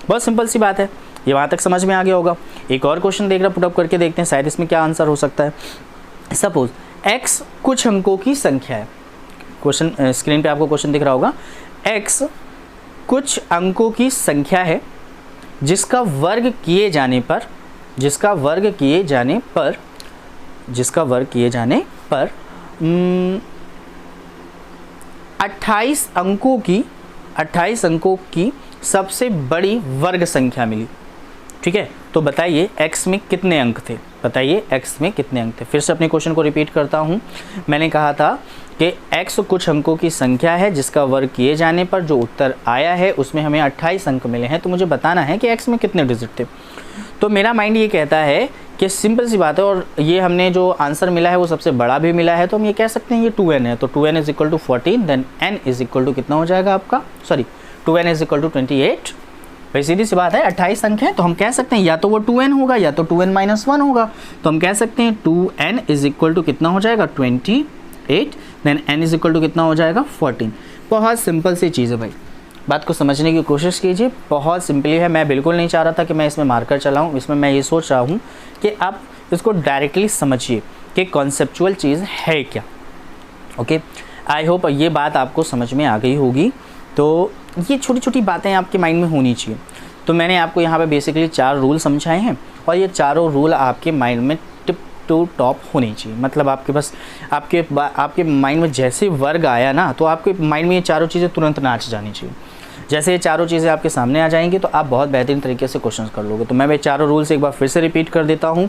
बहुत सिंपल सी बात है, ये वहाँ तक समझ में आ गया होगा। एक और क्वेश्चन देख रहा, पुटअप करके देखते हैं शायद इसमें क्या आंसर हो सकता है। सपोज x कुछ अंकों की संख्या है, क्वेश्चन स्क्रीन पे आपको क्वेश्चन दिख रहा होगा, x कुछ अंकों की संख्या है जिसका वर्ग किए जाने पर 28 अंकों की सबसे बड़ी वर्ग संख्या मिली। ठीक है, तो बताइए x में कितने अंक थे, फिर से अपने क्वेश्चन को रिपीट करता हूँ। मैंने कहा था कि x कुछ अंकों की संख्या है जिसका वर्ग किए जाने पर जो उत्तर आया है उसमें हमें 28 अंक मिले हैं, तो मुझे बताना है कि x में कितने डिजिट थे। तो मेरा माइंड ये कहता है कि सिंपल सी बात है, और ये हमने जो आंसर मिला है वो सबसे बड़ा भी मिला है, तो हम ये कह सकते हैं ये 2n है। तो 2n is equal to 14, then n is equal to कितना हो जाएगा आपका, 2n इज इक्वल टू 28। भाई सीधी सी बात है, 28 अंक है तो हम कह सकते हैं या तो वो 2n होगा या तो 2n माइनस 1 होगा। तो हम कह सकते हैं 2n इज इक्वल टू कितना हो जाएगा 28, then n is equal to कितना हो जाएगा 14। बहुत सिंपल सी चीज़ है भाई, बात को समझने की कोशिश कीजिए, बहुत सिंपली है। मैं बिल्कुल नहीं चाह रहा था कि मैं इसमें मार्कर चलाऊं, इसमें मैं ये सोच रहा हूँ कि आप इसको डायरेक्टली समझिए कि कॉन्सेप्चुअल चीज़ है क्या। ओके, आई होप ये बात आपको समझ में आ गई होगी। तो ये छोटी छोटी बातें आपके माइंड में होनी चाहिए। तो मैंने आपको यहाँ पे बेसिकली 4 रूल समझाए हैं और ये चारों रूल आपके माइंड में टिप टू टॉप होने चाहिए। मतलब आपके बस आपके माइंड में जैसे वर्ग आया ना, तो आपके माइंड में ये चारों चीज़ें तुरंत नाच जानी चाहिए। जैसे ये चारों चीज़ें आपके सामने आ जाएंगी तो आप बहुत बेहतरीन तरीके से क्वेश्चन कर लोगे। तो मैं चारों रूल्स एक बार फिर से रिपीट कर देता हूँ।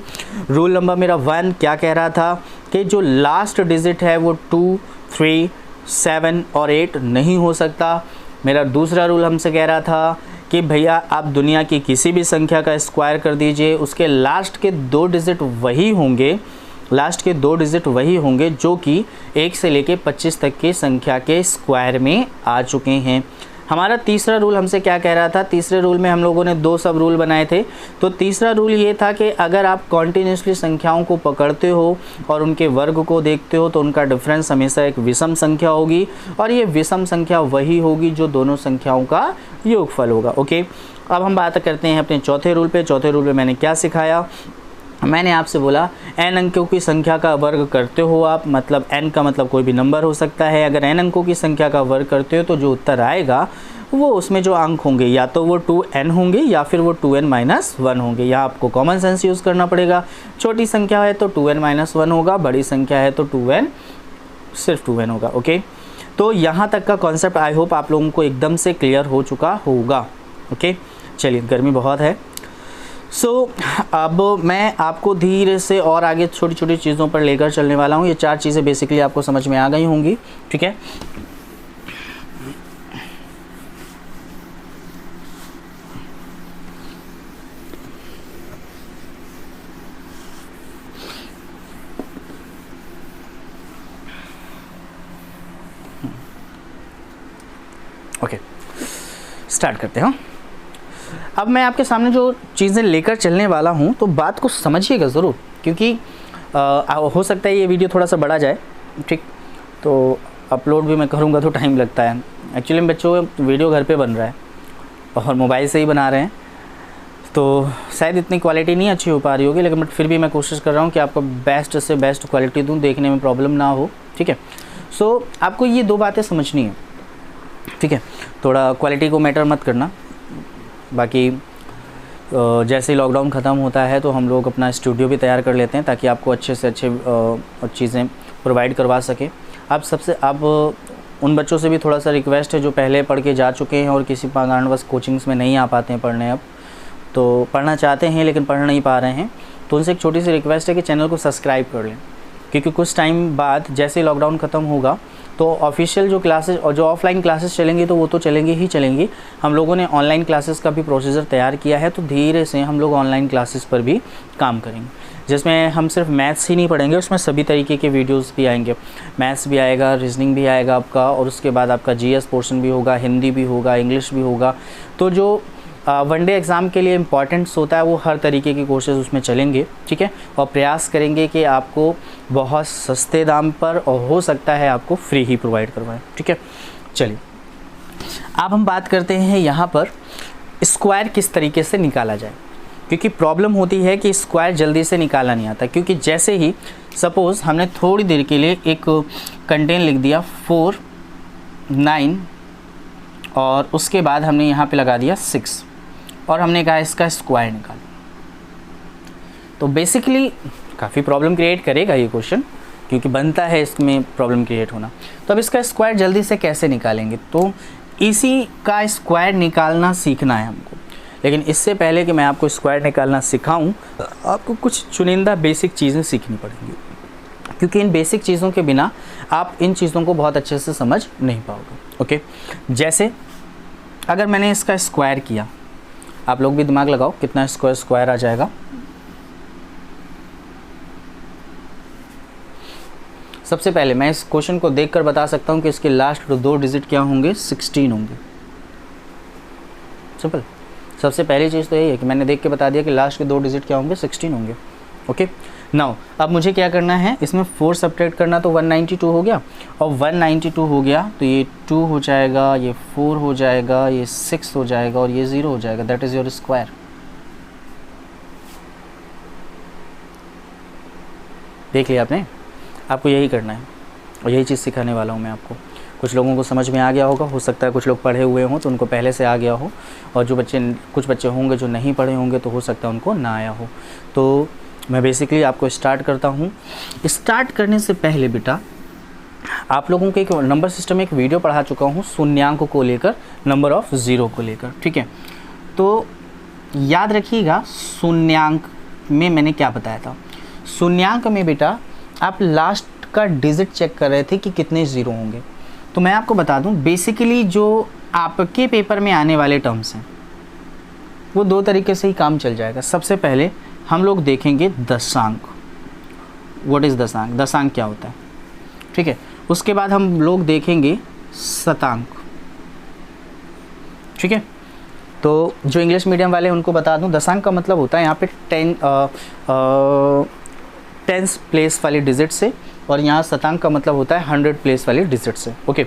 रूल नंबर मेरा 1 क्या कह रहा था कि जो लास्ट डिजिट है वो 2, 3, 7 और 8 नहीं हो सकता। मेरा दूसरा रूल हमसे कह रहा था कि भैया आप दुनिया की किसी भी संख्या का स्क्वायर कर दीजिए, उसके लास्ट के 2 डिजिट वही होंगे जो कि 1 से लेके 25 तक की संख्या के स्क्वायर में आ चुके हैं। हमारा तीसरा रूल हमसे क्या कह रहा था, तीसरे रूल में हम लोगों ने 2 सब रूल बनाए थे। तो तीसरा रूल ये था कि अगर आप कॉन्टिन्यूसली संख्याओं को पकड़ते हो और उनके वर्ग को देखते हो तो उनका डिफरेंस हमेशा एक विषम संख्या होगी, और ये विषम संख्या वही होगी जो दोनों संख्याओं का योगफल होगा। ओके, अब हम बात करते हैं अपने चौथे रूल पे। चौथे रूल में मैंने क्या सिखाया, मैंने आपसे बोला n अंकों की संख्या का वर्ग करते हो आप, मतलब n का मतलब कोई भी नंबर हो सकता है। अगर n अंकों की संख्या का वर्ग करते हो तो जो उत्तर आएगा वो उसमें जो अंक होंगे या तो वो 2n होंगे या फिर वो 2n माइनस 1 होंगे। यहाँ आपको कॉमन सेंस यूज़ करना पड़ेगा। छोटी संख्या है तो 2n माइनस 1 होगा, बड़ी संख्या है तो 2n सिर्फ 2n होगा। ओके, तो यहाँ तक का कॉन्सेप्ट आई होप आप लोगों को एकदम से क्लियर हो चुका होगा। ओके, चलिए, गर्मी बहुत है। अब मैं आपको धीरे से और आगे छोटी छोटी चीज़ों पर लेकर चलने वाला हूँ। ये 4 चीज़ें बेसिकली आपको समझ में आ गई होंगी। ठीक है, ओके, स्टार्ट करते हैं। अब मैं आपके सामने जो चीज़ें लेकर चलने वाला हूँ तो बात को समझिएगा ज़रूर, क्योंकि हो सकता है ये वीडियो थोड़ा सा बड़ा जाए। ठीक, तो अपलोड भी मैं करूँगा तो टाइम लगता है। एक्चुअली बच्चों वीडियो घर पे बन रहा है और मोबाइल से ही बना रहे हैं, तो शायद इतनी क्वालिटी नहीं अच्छी हो पा रही होगी, लेकिन बट फिर भी मैं कोशिश कर रहा हूँ कि आपको बेस्ट से बेस्ट क्वालिटी दूँ, देखने में प्रॉब्लम ना हो। ठीक है, सो आपको ये 2 बातें समझनी है। ठीक है, थोड़ा क्वालिटी को मैटर मत करना। बाकी जैसे ही लॉकडाउन ख़त्म होता है तो हम लोग अपना स्टूडियो भी तैयार कर लेते हैं ताकि आपको अच्छे से अच्छे चीज़ें प्रोवाइड करवा सके। अब उन बच्चों से भी थोड़ा सा रिक्वेस्ट है जो पहले पढ़ के जा चुके हैं और किसी कारणवश कोचिंग्स में नहीं आ पाते हैं पढ़ने, अब तो पढ़ना चाहते हैं लेकिन पढ़ नहीं पा रहे हैं, तो उनसे एक छोटी सी रिक्वेस्ट है कि चैनल को सब्सक्राइब कर लें, क्योंकि कुछ टाइम बाद जैसे लॉकडाउन ख़त्म होगा तो ऑफिशियल जो क्लासेस और जो ऑफलाइन क्लासेस चलेंगी तो वो तो चलेंगी ही चलेंगी। हम लोगों ने ऑनलाइन क्लासेस का भी प्रोसीजर तैयार किया है, तो धीरे से हम लोग ऑनलाइन क्लासेस पर भी काम करेंगे, जिसमें हम सिर्फ मैथ्स ही नहीं पढ़ेंगे, उसमें सभी तरीके के वीडियोस भी आएंगे। मैथ्स भी आएगा, रीजनिंग भी आएगा आपका, और उसके बाद आपका जीएस पोर्शन भी होगा, हिंदी भी होगा, इंग्लिश भी होगा। तो जो वनडे एग्ज़ाम के लिए इम्पॉर्टेंट्स होता है वो हर तरीके की कोर्सेज उसमें चलेंगे। ठीक है, और प्रयास करेंगे कि आपको बहुत सस्ते दाम पर और हो सकता है आपको फ्री ही प्रोवाइड करवाएं। ठीक है, चलिए अब हम बात करते हैं यहाँ पर स्क्वायर किस तरीके से निकाला जाए, क्योंकि प्रॉब्लम होती है कि स्क्वायर जल्दी से निकाला नहीं आता। क्योंकि जैसे ही सपोज़ हमने थोड़ी देर के लिए एक कंटेंट लिख दिया 4 9 और उसके बाद हमने यहाँ पे लगा दिया 6 और हमने कहा इसका स्क्वायर निकालो, तो बेसिकली काफ़ी प्रॉब्लम क्रिएट करेगा ये क्वेश्चन, क्योंकि बनता है इसमें प्रॉब्लम क्रिएट होना। तो अब इसका स्क्वायर जल्दी से कैसे निकालेंगे, तो इसी का स्क्वायर निकालना सीखना है हमको। लेकिन इससे पहले कि मैं आपको स्क्वायर निकालना सिखाऊं, आपको कुछ चुनिंदा बेसिक चीज़ें सीखनी पड़ेंगी, क्योंकि इन बेसिक चीज़ों के बिना आप इन चीज़ों को बहुत अच्छे से समझ नहीं पाओगे। ओके, जैसे अगर मैंने इसका स्क्वायर किया, आप लोग भी दिमाग लगाओ कितना स्क्वायर आ जाएगा। सबसे पहले मैं इस क्वेश्चन को देखकर बता सकता हूं कि इसके लास्ट 2 डिजिट क्या होंगे, 16 होंगे। सिंपल, सबसे पहली चीज़ तो यही है कि मैंने देख के बता दिया कि लास्ट के 2 डिजिट क्या होंगे, 16 होंगे। ओके, नाउ अब मुझे क्या करना है, इसमें 4 सब्ट्रैक्ट करना, तो 192 हो गया, और 192 हो गया तो ये 2 हो जाएगा, ये 4 हो जाएगा, ये 6 हो जाएगा और ये 0 हो जाएगा। That is your square. देख लिया आपने, आपको यही करना है और यही चीज़ सिखाने वाला हूँ मैं आपको। कुछ लोगों को समझ में आ गया होगा, हो सकता है कुछ लोग पढ़े हुए हों तो उनको पहले से आ गया हो, और जो कुछ बच्चे होंगे जो नहीं पढ़े होंगे तो हो सकता है उनको ना आया हो। तो मैं बेसिकली आपको स्टार्ट करता हूँ। स्टार्ट करने से पहले बेटा आप लोगों के एक नंबर सिस्टम में एक वीडियो पढ़ा चुका हूँ शून्यांक को लेकर, नंबर ऑफ 0 को लेकर, ठीक है। तो याद रखिएगा शून्यांक में मैंने क्या बताया था। शून्यांक में बेटा आप लास्ट का डिजिट चेक कर रहे थे कि कितने 0 होंगे। तो मैं आपको बता दूं, बेसिकली जो आपके पेपर में आने वाले टर्म्स हैं वो 2 तरीके से ही काम चल जाएगा। सबसे पहले हम लोग देखेंगे दशांक। व्हाट इज़ दशांक, दशांक क्या होता है, ठीक है। उसके बाद हम लोग देखेंगे शतांक, ठीक है। तो जो इंग्लिश मीडियम वाले उनको बता दूं, दशांक का मतलब होता है यहाँ पे 10 प्लेस वाली डिजिट से, और यहाँ शतांक का मतलब होता है 100 प्लेस वाली डिजिट से। ओके,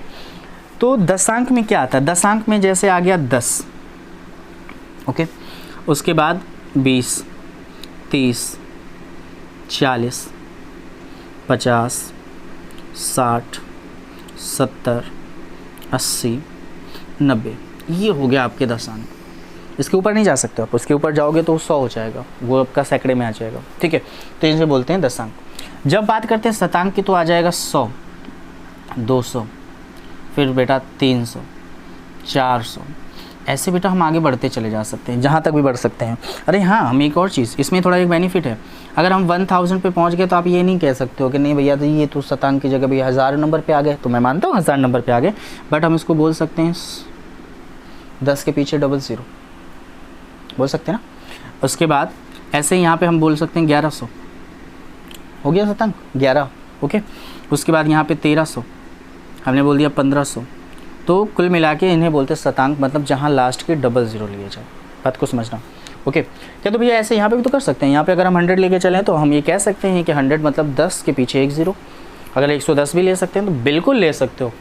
तो दशांक में क्या आता है, दशांक में जैसे आ गया 10, ओके, उसके बाद 20, 30, 40, 50, 60, 70, 80, 90, ये हो गया आपके दशांक। इसके ऊपर नहीं जा सकते आप, उसके ऊपर जाओगे तो 100 हो जाएगा, वो आपका सैकड़े में आ जाएगा, ठीक है। तो इसे बोलते हैं दशांक। जब बात करते हैं शतांक की तो आ जाएगा 100, 200, फिर बेटा 300, 400, ऐसे बेटा हम आगे बढ़ते चले जा सकते हैं, जहाँ तक भी बढ़ सकते हैं। अरे हाँ, हम एक और चीज़, इसमें थोड़ा एक बेनिफिट है। अगर हम 1000 पे पहुँच गए तो आप ये नहीं कह सकते हो कि नहीं भैया तो ये तो शतांक की जगह भैया 1000 नंबर पे आ गए, तो मैं मानता हूँ 1000 नंबर पे आ गए, बट हम इसको बोल सकते हैं 10 के पीछे 00 बोल सकते हैं ना। उसके बाद ऐसे ही यहाँ पे हम बोल सकते हैं 1100, हो गया शतांक 11, ओके। उसके बाद यहाँ पे 1300, हमने बोल दिया 1500। तो कुल मिला के इन्हें बोलते हैं शतांक, मतलब जहाँ लास्ट के 00 लिए जाए। बात को समझना, ओके। क्या तो भैया ऐसे यहाँ पे भी तो कर सकते हैं। यहाँ पे अगर हम 100 लेके चलें तो हम ये कह सकते हैं कि 100 मतलब 10 के पीछे 1 0। अगर 110 भी ले सकते हैं तो बिल्कुल ले सकते हो,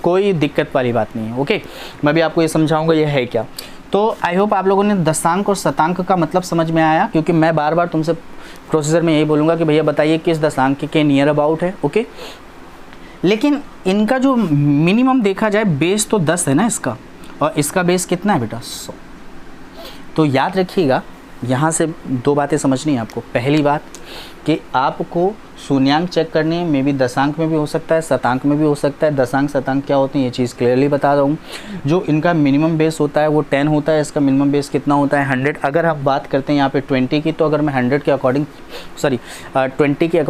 कोई दिक्कत वाली बात नहीं है, ओके। मैं भी आपको ये समझाऊंगा ये है क्या। तो आई होप आप लोगों ने दशांक और शतांक का मतलब समझ में आया, क्योंकि मैं बार बार तुमसे प्रोसीजर में यही बोलूँगा कि भैया बताइए किस दशांक के नियर अबाउट है, ओके। लेकिन इनका जो मिनिमम देखा जाए बेस तो 10 है ना इसका, और इसका बेस कितना है बेटा 100। तो याद रखिएगा, यहाँ से 2 बातें समझनी है आपको। पहली बात कि आपको शून्यांक चेक करनी है, मे भी दशांक में भी हो सकता है, शतांक में भी हो सकता है। दशांक शतांक क्या होते हैं ये चीज़ क्लियरली बता रहा हूँ। जो इनका मिनिमम बेस होता है वो 10 होता है, इसका मिनिमम बेस कितना होता है 100। अगर हम बात करते हैं यहाँ पे 20 की, तो अगर मैं 100 के अकॉर्डिंग 20 के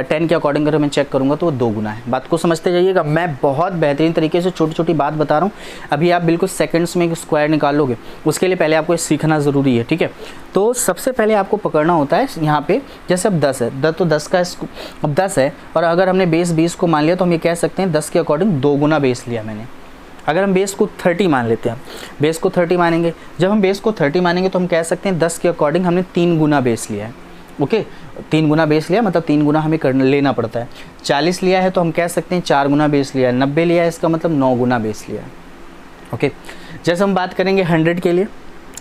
10 के अकॉर्डिंग अगर मैं चेक करूँगा तो वो 2 गुना है। बात को समझते जाइएगा, मैं बहुत बेहतरीन तरीके से छोटी छोटी बात बता रहा हूँ। अभी आप बिल्कुल सेकेंड्स में स्क्वायर निकाल लोगे, उसके लिए पहले आपको ये सीखना ज़रूरी है, ठीक है। तो सबसे पहले आपको पकड़ना होता है यहाँ पे, जैसे अब 10 है, तो 10 का अब 10 है, और अगर हमने बेस 20 को मान लिया तो हम ये कह सकते हैं 10 के अकॉर्डिंग 2 गुना बेस लिया मैंने। अगर हम बेस को 30 मान लेते हैं, बेस को 30 मानेंगे, जब हम बेस को 30 मानेंगे तो हम कह सकते हैं 10 के अकॉर्डिंग हमने 3 गुना बेस लिया है, ओके। 3 गुना बेस लिया मतलब 3 गुना हमें लेना पड़ता है। 40 लिया है तो हम कह सकते हैं 4 गुना बेस लिया है। 90 लिया है इसका मतलब 9 गुना बेस लिया है, ओके। जैसे हम बात करेंगे 100 के लिए,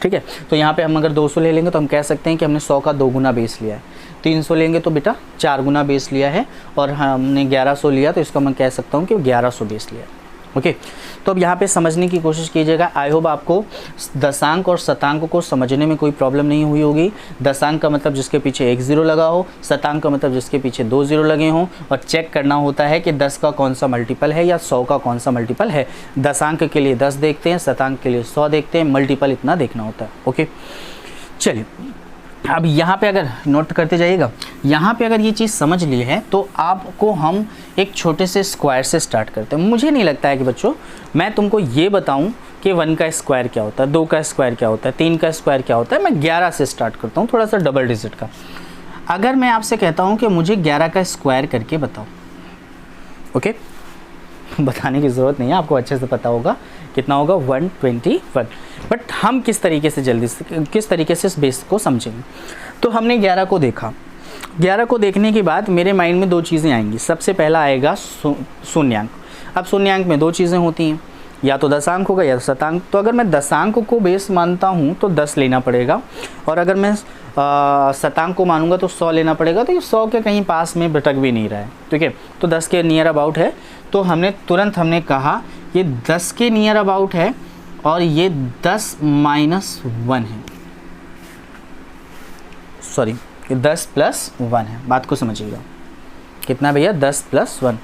ठीक है। तो यहाँ पे हम अगर 200 ले लेंगे तो हम कह सकते हैं कि हमने 100 का 2 गुना बेस लिया है। 300 लेंगे तो बेटा 4 गुना बेस लिया है, और हमने 1100 लिया तो इसका मैं कह सकता हूँ कि 1100 बेस लिया है। ओके, तो अब यहाँ पे समझने की कोशिश कीजिएगा। आई होप आपको दशांक और शतांक को समझने में कोई प्रॉब्लम नहीं हुई होगी। दशांक का मतलब जिसके पीछे 1 0 लगा हो, शतांक का मतलब जिसके पीछे 2 0 लगे हों, और चेक करना होता है कि 10 का कौन सा मल्टीपल है या 100 का कौन सा मल्टीपल है। दशांक के लिए 10 देखते हैं, शतांक के लिए 100 देखते हैं, मल्टीपल इतना देखना होता है। ओके, चलिए अब यहाँ पे अगर नोट करते जाइएगा, यहाँ पे अगर ये चीज़ समझ ली है तो आपको हम एक छोटे से स्क्वायर से स्टार्ट करते हैं। मुझे नहीं लगता है कि बच्चों मैं तुमको ये बताऊँ कि 1 का स्क्वायर क्या होता है, 2 का स्क्वायर क्या होता है, 3 का स्क्वायर क्या होता है। मैं 11 से स्टार्ट करता हूँ, थोड़ा सा डबल डिजिट का। अगर मैं आपसे कहता हूँ कि मुझे 11 का स्क्वायर करके बताओ, ओके, बताने की ज़रूरत नहीं है, आपको अच्छे से पता होगा कितना होगा, 121। बट हम किस तरीके से इस बेस को समझेंगे। तो हमने 11 को देखा, 11 को देखने के बाद मेरे माइंड में 2 चीज़ें आएंगी। सबसे पहला आएगा शून्यांक। अब शून्यांक में 2 चीज़ें होती हैं, या तो दशांक होगा या शतांक। तो अगर मैं दशांक को बेस मानता हूँ तो 10 लेना पड़ेगा, और अगर मैं शतांक को मानूंगा तो 100 लेना पड़ेगा। तो ये 100 के कहीं पास में भटक भी नहीं रहा है, ठीक है। तो 10 के नियर अबाउट है, तो हमने तुरंत कहा ये 10 के नियर अबाउट है, और ये 10 माइनस 1 है, सॉरी ये 10 प्लस 1 है। बात को समझिएगा, कितना भैया, 10 प्लस 1।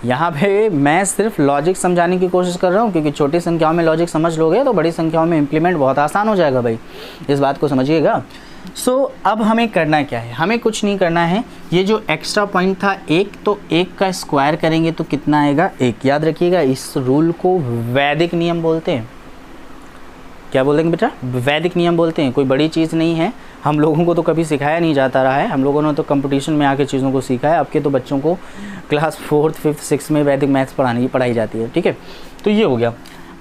यहाँ पे मैं सिर्फ लॉजिक समझाने की कोशिश कर रहा हूँ, क्योंकि छोटी संख्याओं में लॉजिक समझ लोगे तो बड़ी संख्याओं में इम्प्लीमेंट बहुत आसान हो जाएगा भाई, इस बात को समझिएगा। सो अब हमें करना क्या है, हमें कुछ नहीं करना है। ये जो एक्स्ट्रा पॉइंट था 1, तो 1 का स्क्वायर करेंगे तो कितना आएगा, 1। याद रखिएगा, इस रूल को वैदिक नियम बोलते हैं। क्या बोलेंगे बेटा, वैदिक नियम बोलते हैं। कोई बड़ी चीज़ नहीं है, हम लोगों को तो कभी सिखाया नहीं जाता रहा है, हम लोगों ने तो कंपटीशन में आके चीज़ों को सीखा है। अब के तो बच्चों को क्लास 4th 5th 6th में वैदिक मैथ्स पढ़ाई जाती है, ठीक है। तो ये हो गया।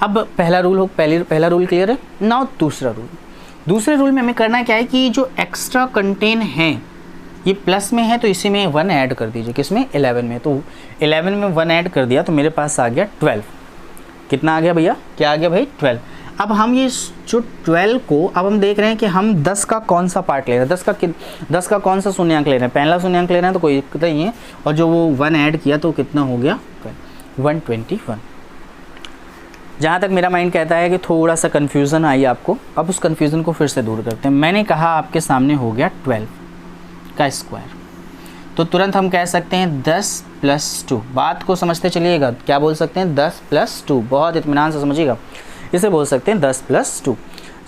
अब पहला रूल क्लियर है। नाउ दूसरे रूल में हमें करना क्या है कि जो एक्स्ट्रा कंटेन है ये प्लस में है, तो इसी में 1 ऐड कर दीजिए। किसमें, 11 में। तो 11 में 1 ऐड कर दिया तो मेरे पास आ गया 12। कितना आ गया भैया, क्या आ गया भाई, 12। अब हम ये जो 12 को अब हम देख रहे हैं कि हम 10 का कौन सा पार्ट ले रहे हैं, 10 का कौन सा शून्यांक ले रहे हैं। पहला शून्यांक ले रहे हैं तो कोई दिक्कत नहीं है, और जो वो 1 ऐड किया तो कितना हो गया, 121। जहाँ तक मेरा माइंड कहता है कि थोड़ा सा कन्फ्यूज़न आई आपको, अब उस कन्फ्यूज़न को फिर से दूर करते हैं। मैंने कहा आपके सामने हो गया 12 का स्क्वायर, तो तुरंत हम कह सकते हैं 10 प्लस 2। बात को समझते चलिएगा, क्या बोल सकते हैं, 10 प्लस 2। बहुत इत्मीनान से समझिएगा, इसे बोल सकते हैं 10 प्लस 2।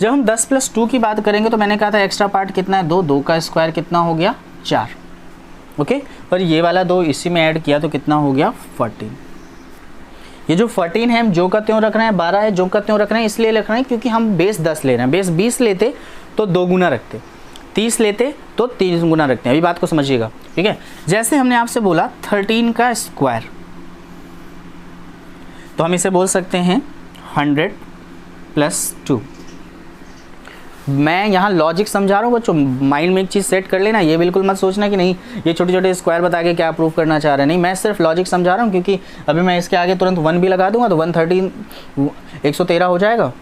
जब हम 10 प्लस 2 की बात करेंगे तो मैंने कहा था एक्स्ट्रा पार्ट कितना है, 2 का स्क्वायर कितना हो गया, 4। ओके, और ये वाला 2 इसी में ऐड किया तो कितना हो गया, 14। ये जो 14 है हम जो का त्यों रख रहे हैं, 12 है जो का त्यों रख रहे हैं, इसलिए रख रहे हैं क्योंकि हम बेस 10 ले रहे हैं। बेस 20 लेते तो 2 गुना रखते, 30 लेते तो 3 गुना रखते हैं। अभी बात को समझिएगा, ठीक है। जैसे हमने आपसे बोला 13 का स्क्वायर, तो हम इसे बोल सकते हैं 100 प्लस 2। मैं यहाँ लॉजिक समझा रहा हूँ बच्चों, माइंड में एक चीज़ सेट कर लेना। ये बिल्कुल मत सोचना कि नहीं ये छोटे छोटे स्क्वायर बता के क्या प्रूव करना चाह रहे हैं, नहीं, मैं सिर्फ लॉजिक समझा रहा हूँ। क्योंकि अभी मैं इसके आगे तुरंत 1 भी लगा दूंगा तो 113 हो जाएगा,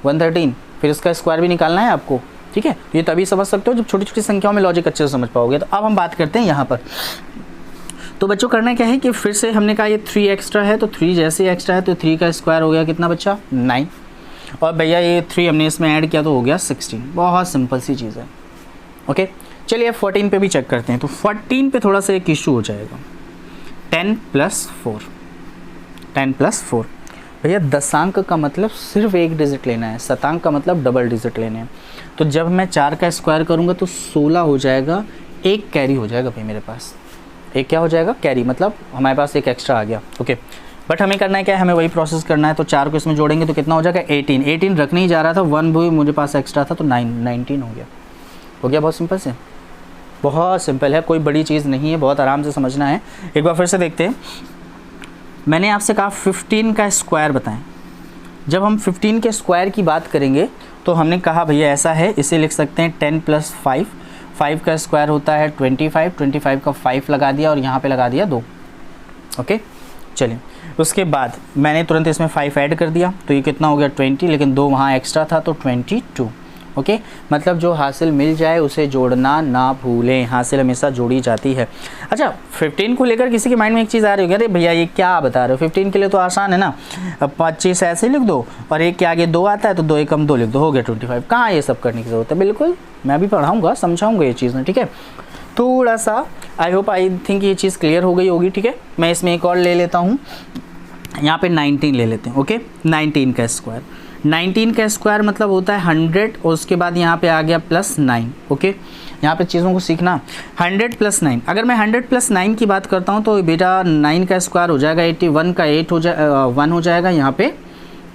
113। फिर इसका स्क्वायर भी निकालना है आपको, ठीक है। ये तभी समझ सकते हो जब छोटी छोटी संख्याओं में लॉजिक अच्छे से समझ पाओगे। तो अब हम बात करते हैं यहाँ पर। तो बच्चों करना क्या है कि फिर से हमने कहा ये 3 एक्स्ट्रा है, तो 3 जैसे एक्स्ट्रा है तो 3 का स्क्वायर हो गया कितना बच्चा, 9। और भैया ये 3 हमने इसमें ऐड किया तो हो गया 16। बहुत सिंपल सी चीज़ है, ओके। चलिए 14 पे भी चेक करते हैं। तो 14 पे थोड़ा सा एक इशू हो जाएगा, 10 प्लस 4। 10 प्लस 4 भैया दशांक का मतलब सिर्फ 1 डिजिट लेना है, शतांक का मतलब डबल डिजिट लेने हैं। तो जब मैं 4 का स्क्वायर करूँगा तो 16 हो जाएगा, 1 कैरी हो जाएगा भाई मेरे पास। एक क्या हो जाएगा, कैरी, मतलब हमारे पास 1 एक्स्ट्रा आ गया, ओके। बट हमें करना है क्या है, हमें वही प्रोसेस करना है। तो 4 को इसमें जोड़ेंगे तो कितना हो जाएगा, 18 रखने ही जा रहा था, 1 भी मुझे पास एक्स्ट्रा था तो 19 हो गया। बहुत सिंपल से, बहुत सिंपल है, कोई बड़ी चीज़ नहीं है, बहुत आराम से समझना है। एक बार फिर से देखते हैं। मैंने आपसे कहा 15 का स्क्वायर बताएं। जब हम 15 के स्क्वायर की बात करेंगे तो हमने कहा भैया ऐसा है, इसे लिख सकते हैं 10 प्लस 5। 5 का स्क्वायर होता है 25 का 5 लगा दिया और यहाँ पे लगा दिया 2, ओके। चलिए उसके बाद मैंने तुरंत इसमें 5 ऐड कर दिया तो ये कितना हो गया 20, लेकिन 2 वहाँ एक्स्ट्रा था तो 22। ओके मतलब जो हासिल मिल जाए उसे जोड़ना ना भूलें, हासिल हमेशा जोड़ी जाती है। अच्छा 15 को लेकर किसी के माइंड में एक चीज़ आ रही होगी, अरे भैया ये क्या बता रहे हो, 15 के लिए तो आसान है ना, अब 25 ऐसे लिख दो और एक के आगे 2 आता है तो 2 एकम 2 लिख दो, हो गया 25। कहाँ ये सब करने की ज़रूरत है, बिल्कुल मैं भी पढ़ाऊँगा समझाऊँगा ये चीज़, ठीक है। थोड़ा सा आई होप आई थिंक ये चीज़ क्लियर हो गई होगी, ठीक है। मैं इसमें एक और ले लेता हूँ, यहाँ पे 19 ले लेते हैं, ओके 19 का स्क्वायर, 19 का स्क्वायर मतलब होता है 100 और उसके बाद यहाँ पे आ गया +9, ओके। यहाँ पे चीज़ों को सीखना, 100 + 9, अगर मैं 100 + 9 की बात करता हूँ तो बेटा 9 का स्क्वायर हो जाएगा 81 का 1 हो जाएगा, यहाँ पे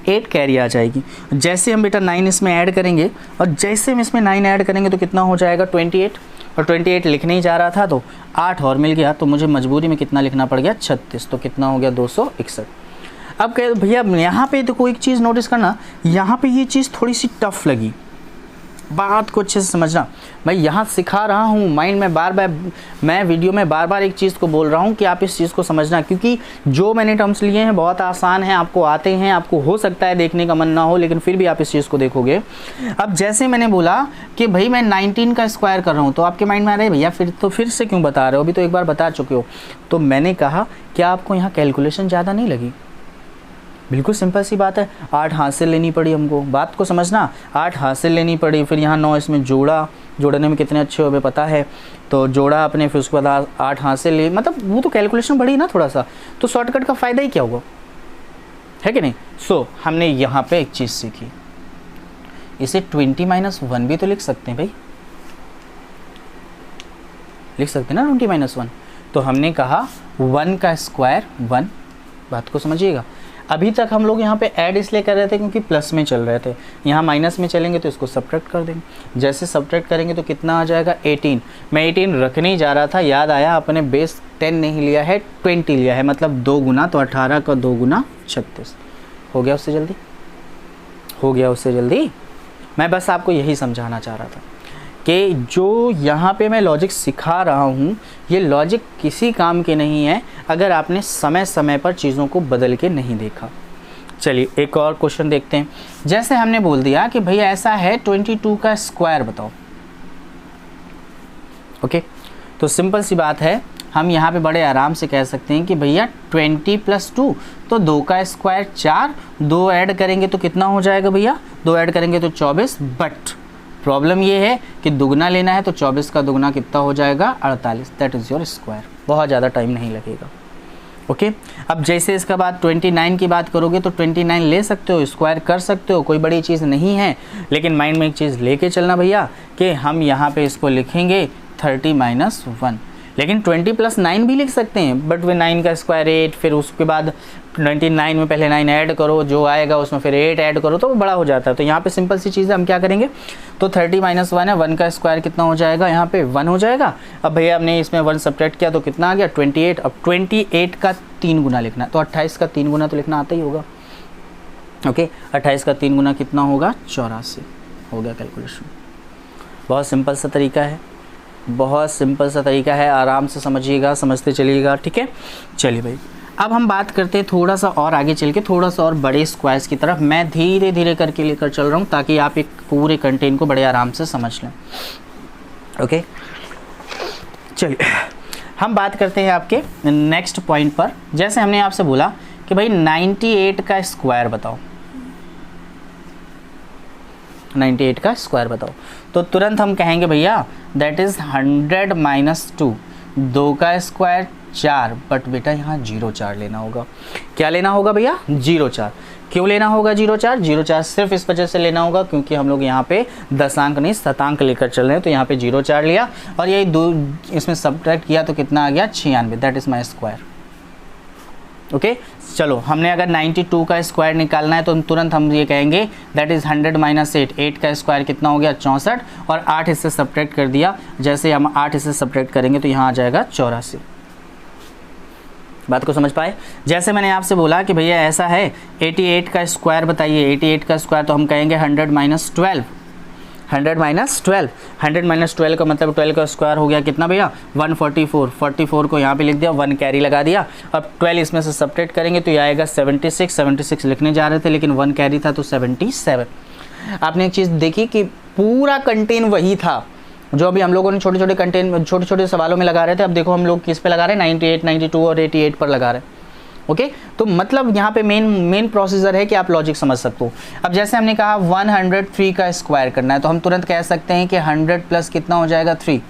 8 कैरी आ जाएगी। जैसे हम बेटा 9 इसमें ऐड करेंगे और जैसे हम इसमें 9 ऐड करेंगे तो कितना हो जाएगा 28, और 28 लिखने ही जा रहा था तो 8 और मिल गया, तो मुझे मजबूरी में कितना लिखना पड़ गया 36, तो कितना हो गया 261। अब कह भैया यहाँ पे तो कोई एक चीज़ नोटिस करना, यहाँ पे ये चीज़ थोड़ी सी टफ लगी, बात को अच्छे से समझना। मैं यहाँ सिखा रहा हूँ माइंड में बार बार, मैं वीडियो में बार बार एक चीज़ को बोल रहा हूँ कि आप इस चीज़ को समझना, क्योंकि जो मैंने टर्म्स लिए हैं बहुत आसान हैं, आपको आते हैं, आपको हो सकता है देखने का मन ना हो लेकिन फिर भी आप इस चीज़ को देखोगे। अब जैसे मैंने बोला कि भाई मैं 19 का स्क्वायर कर रहा हूँ, तो आपके माइंड में आ रहा है भैया फिर से क्यों बता रहे हो, अभी तो एक बार बता चुके हो। तो मैंने कहा क्या आपको यहाँ कैलकुलेशन ज़्यादा नहीं लगी, बिल्कुल सिंपल सी बात है, 8 हासिल लेनी पड़ी हमको, बात को समझना, 8 हासिल लेनी पड़ी, फिर यहाँ 9 इसमें जोड़ा, जोड़ने में कितने अच्छे हो हमें पता है, तो जोड़ा अपने, फिर उसके बाद 8 हासिल ले, मतलब वो तो कैलकुलेशन बढ़ी ना थोड़ा सा, तो शॉर्टकट का फ़ायदा ही क्या हुआ, है कि नहीं। सो हमने यहाँ पे एक चीज़ सीखी, इसे 20 - 1 भी तो लिख सकते हैं भाई, लिख सकते हैं ना 20 - 1। तो हमने कहा 1 का स्क्वायर 1, बात को समझिएगा। अभी तक हम लोग यहाँ पे ऐड इसलिए कर रहे थे क्योंकि प्लस में चल रहे थे, यहाँ माइनस में चलेंगे तो इसको सब्ट्रैक्ट कर देंगे, जैसे सब्ट्रैक्ट करेंगे तो कितना आ जाएगा 18। मैं 18 रखने ही जा रहा था, याद आया अपने बेस 10 नहीं लिया है 20 लिया है, मतलब 2 गुना, तो 18 का 2 गुना 36 हो गया, उससे जल्दी हो गया, उससे जल्दी। मैं बस आपको यही समझाना चाह रहा था कि जो यहाँ पे मैं लॉजिक सिखा रहा हूँ ये लॉजिक किसी काम के नहीं है अगर आपने समय समय पर चीज़ों को बदल के नहीं देखा। चलिए एक और क्वेश्चन देखते हैं। जैसे हमने बोल दिया कि भैया ऐसा है 22 का स्क्वायर बताओ, ओके। तो सिंपल सी बात है, हम यहाँ पे बड़े आराम से कह सकते हैं कि भैया 20 + 2, तो 2 का स्क्वायर 4, 2 ऐड करेंगे तो कितना हो जाएगा भैया, 2 ऐड करेंगे तो 24। बट प्रॉब्लम ये है कि दुगना लेना है, तो 24 का दुगना कितना हो जाएगा 48, दैट इज़ योर स्क्वायर। बहुत ज़्यादा टाइम नहीं लगेगा, ओके। अब जैसे इसके बाद 29 की बात करोगे तो 29 ले सकते हो, स्क्वायर कर सकते हो, कोई बड़ी चीज़ नहीं है। लेकिन माइंड में एक चीज़ लेके चलना भैया कि हम यहाँ पे इसको लिखेंगे 30 - 1, लेकिन 20 + 9 भी लिख सकते हैं, बट वे 9 का स्क्वायर 8, फिर उसके बाद 29 में पहले 9 ऐड करो, जो आएगा उसमें फिर 8 ऐड करो, तो वो बड़ा हो जाता है। तो यहाँ पे सिंपल सी चीज़ है, हम क्या करेंगे, तो 30 - 1 है, 1 का स्क्वायर कितना हो जाएगा, यहाँ पे 1 हो जाएगा। अब भैया हमने इसमें 1 सब्ट्रैक्ट किया तो कितना आ गया 28। अब 28 का 3 गुना लिखना है, तो 28 का 3 गुना तो लिखना आता ही होगा, ओके। 28 का 3 गुना कितना होगा 84, हो गया कैलकुलेशन। बहुत सिंपल सा तरीका है, बहुत सिंपल सा तरीका है, आराम से समझिएगा, समझते चलिएगा, ठीक है। चलिए भाई अब हम बात करते हैं थोड़ा सा और आगे चल के, थोड़ा सा और बड़े स्क्वायर्स की तरफ। मैं धीरे धीरे करके लेकर चल रहा हूँ ताकि आप एक पूरे कंटेंट को बड़े आराम से समझ लें, ओके। चलिए हम बात करते हैं आपके नेक्स्ट पॉइंट पर। जैसे हमने आपसे बोला कि भाई 98 का स्क्वायर बताओ, 98 का स्क्वायर बताओ, तो तुरंत हम कहेंगे भैया दैट इज़ 100 - 2, 2 का स्क्वायर 4, बट बेटा यहाँ 0,4 लेना होगा। क्या लेना होगा भैया 0,4। क्यों लेना होगा 0,4? 0,4 सिर्फ इस वजह से लेना होगा क्योंकि हम लोग यहाँ पे दशांक नहीं शतांक लेकर चल रहे हैं, तो यहाँ पे 0,4 लिया और यही 2 इसमें सब्ट्रैक्ट किया तो कितना आ गया 96, that is my square, okay. चलो हमने अगर 92 का स्क्वायर निकालना है तो तुरंत हम ये कहेंगे दैट इज़ 100 - 8, 8 का स्क्वायर कितना हो गया 64 और 8 इससे सब्ट्रैक्ट कर दिया। जैसे हम 8 इससे सब्ट्रैक्ट करेंगे तो यहाँ आ जाएगा 84। बात को समझ पाए? जैसे मैंने आपसे बोला कि भैया ऐसा है 88 का स्क्वायर बताइए, 88 का स्क्वायर तो हम कहेंगे 100 - 12, 100 - 12, 100 - 12 का मतलब 12 का स्क्वायर हो गया कितना भैया 144, 44 को यहाँ पे लिख दिया, 1 कैरी लगा दिया। अब 12 इसमें से सब्ट्रैक्ट करेंगे तो ये आएगा 76, 76 लिखने जा रहे थे लेकिन 1 कैरी था तो 77। आपने एक चीज़ देखी कि पूरा कंटेन वही था जो अभी हम लोगों ने छोटे छोटे सवालों में लगा रहे थे। अब देखो हम लोग किस पे लगा रहे हैं, 98, 92 और 88 पर लगा रहे हैं। ओके, तो मतलब यहाँ पे मेन प्रोसीजर है कि आप लॉजिक समझ सकते हो। अब जैसे हमने कहा 103 का स्क्वायर करना है, तो हम तुरंत कह सकते हैं कि 100 प्लस कितना हो जाएगा 3।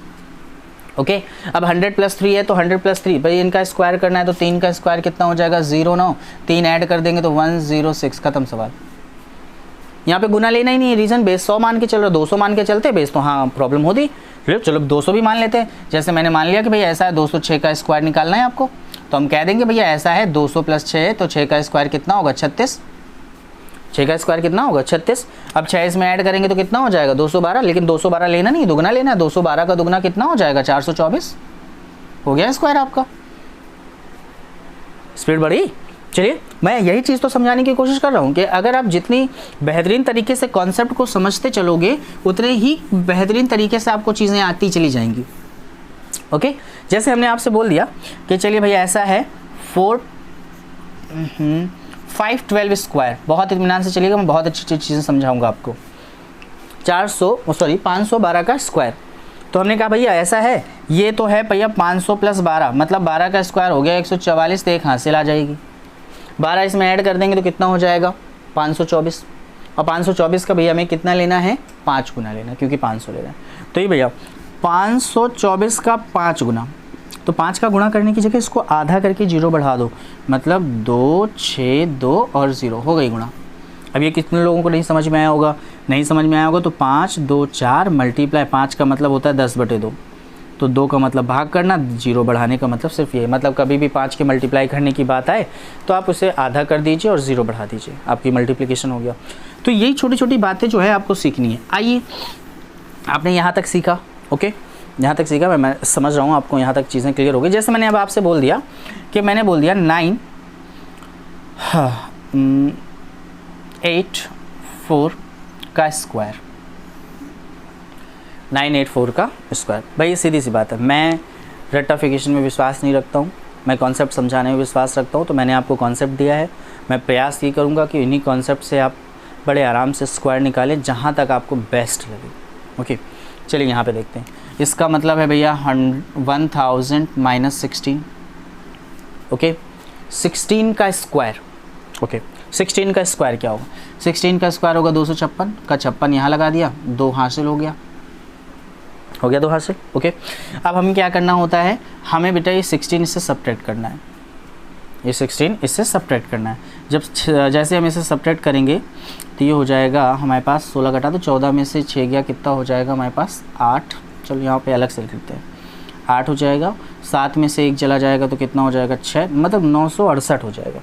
ओके, अब 100 प्लस 3 है तो 100 प्लस 3, भाई इनका स्क्वायर करना है तो 3 का स्क्वायर कितना हो जाएगा 09, 3 ऐड कर देंगे तो 106, खत्म सवाल। यहाँ पे गुना लेना ही नहीं है, रीजन बेस 100 मान के चल रहा, 200 मान के चलते बेस तो हाँ प्रॉब्लम होती, चलो 200 भी मान लेते हैं। जैसे मैंने मान लिया कि भैया ऐसा है 206 का स्क्वायर निकालना है आपको, तो हम कह देंगे भैया ऐसा है 200 प्लस 6 है तो 6 का स्क्वायर कितना होगा 36, 6 का स्क्वायर कितना होगा 36। अब 6 इसमें ऐड करेंगे तो कितना हो जाएगा 212, लेकिन 212 लेना नहीं, दुगना लेना है। 212 का दुगना कितना हो जाएगा 424, हो गया स्क्वायर आपका। स्पीड बढ़ी। चलिए मैं यही चीज़ तो समझाने की कोशिश कर रहा हूँ कि अगर आप जितनी बेहतरीन तरीके से कॉन्सेप्ट को समझते चलोगे उतने ही बेहतरीन तरीके से आपको चीज़ें आती चली जाएंगी। ओके, जैसे हमने आपसे बोल दिया कि चलिए भैया ऐसा है 512 स्क्वायर, बहुत इत्मीनान से चलिएगा, मैं बहुत अच्छी चीज़ें समझाऊंगा आपको। 512 का स्क्वायर, तो हमने कहा भैया ऐसा है, ये तो है भैया 500 प्लस 12 मतलब 12 का स्क्वायर हो गया 144, तो एक हासिल आ जाएगी। 12 इसमें ऐड कर देंगे तो कितना हो जाएगा 524, और 524 का भैया हमें कितना लेना है 5 गुना लेना है, क्योंकि 500 लेना है। तो ये भैया 524 का 5 गुना, तो 5 का गुणा करने की जगह इसको आधा करके 0 बढ़ा दो, मतलब 2, 6, 2 और 0 हो गई गुणा। अब ये कितने लोगों को नहीं समझ में आया होगा, नहीं समझ में आया होगा तो 5, 2, 4 मल्टीप्लाई 5 का मतलब होता है 10/2, तो 2 का मतलब भाग करना, 0 बढ़ाने का मतलब सिर्फ ये, मतलब कभी भी 5 के मल्टीप्लाई करने की बात आए तो आप उसे आधा कर दीजिए और 0 बढ़ा दीजिए, आपकी मल्टीप्लिकेशन हो गया। तो यही छोटी छोटी बातें जो है आपको सीखनी है। आइए, आपने यहाँ तक सीखा, ओके, यहाँ तक सीखा, मैं समझ रहा हूँ आपको यहाँ तक चीज़ें क्लियर हो गई। जैसे मैंने अब आपसे बोल दिया कि मैंने बोल दिया 984 का स्क्वायर, 984 का स्क्वायर। भाई ये सीधी सी बात है, मैं रट्टाफिकेशन में विश्वास नहीं रखता हूँ, मैं कॉन्सेप्ट समझाने में विश्वास रखता हूँ। तो मैंने आपको कॉन्सेप्ट दिया है, मैं प्रयास ये करूँगा कि इन्हीं कॉन्सेप्ट से आप बड़े आराम से स्क्वायर निकालें जहाँ तक आपको बेस्ट लगे। ओके, चलिए यहाँ पे देखते हैं। इसका मतलब है भैया 1000 माइनस 16, ओके, 16 का स्क्वायर। ओके, 16 का स्क्वायर क्या होगा, 16 का स्क्वायर होगा 256 का 56 यहाँ लगा दिया, 2 हासिल हो गया 2 हासिल। ओके, अब हमें क्या करना होता है, हमें बेटा ये 16 इससे सब्ट्रैक्ट करना है, ये 16 इससे सब्ट्रैक्ट करना है। जब जैसे हम इसे सब्ट्रैक्ट करेंगे तो ये हो जाएगा हमारे पास 16 घटा तो 14 में से 6 गया, कितना हो जाएगा हमारे पास 8। चलो यहाँ पे अलग से लिख लेते हैं, 8 हो जाएगा। 7 में से 1 चला जाएगा तो कितना हो जाएगा 6, मतलब 968 हो जाएगा।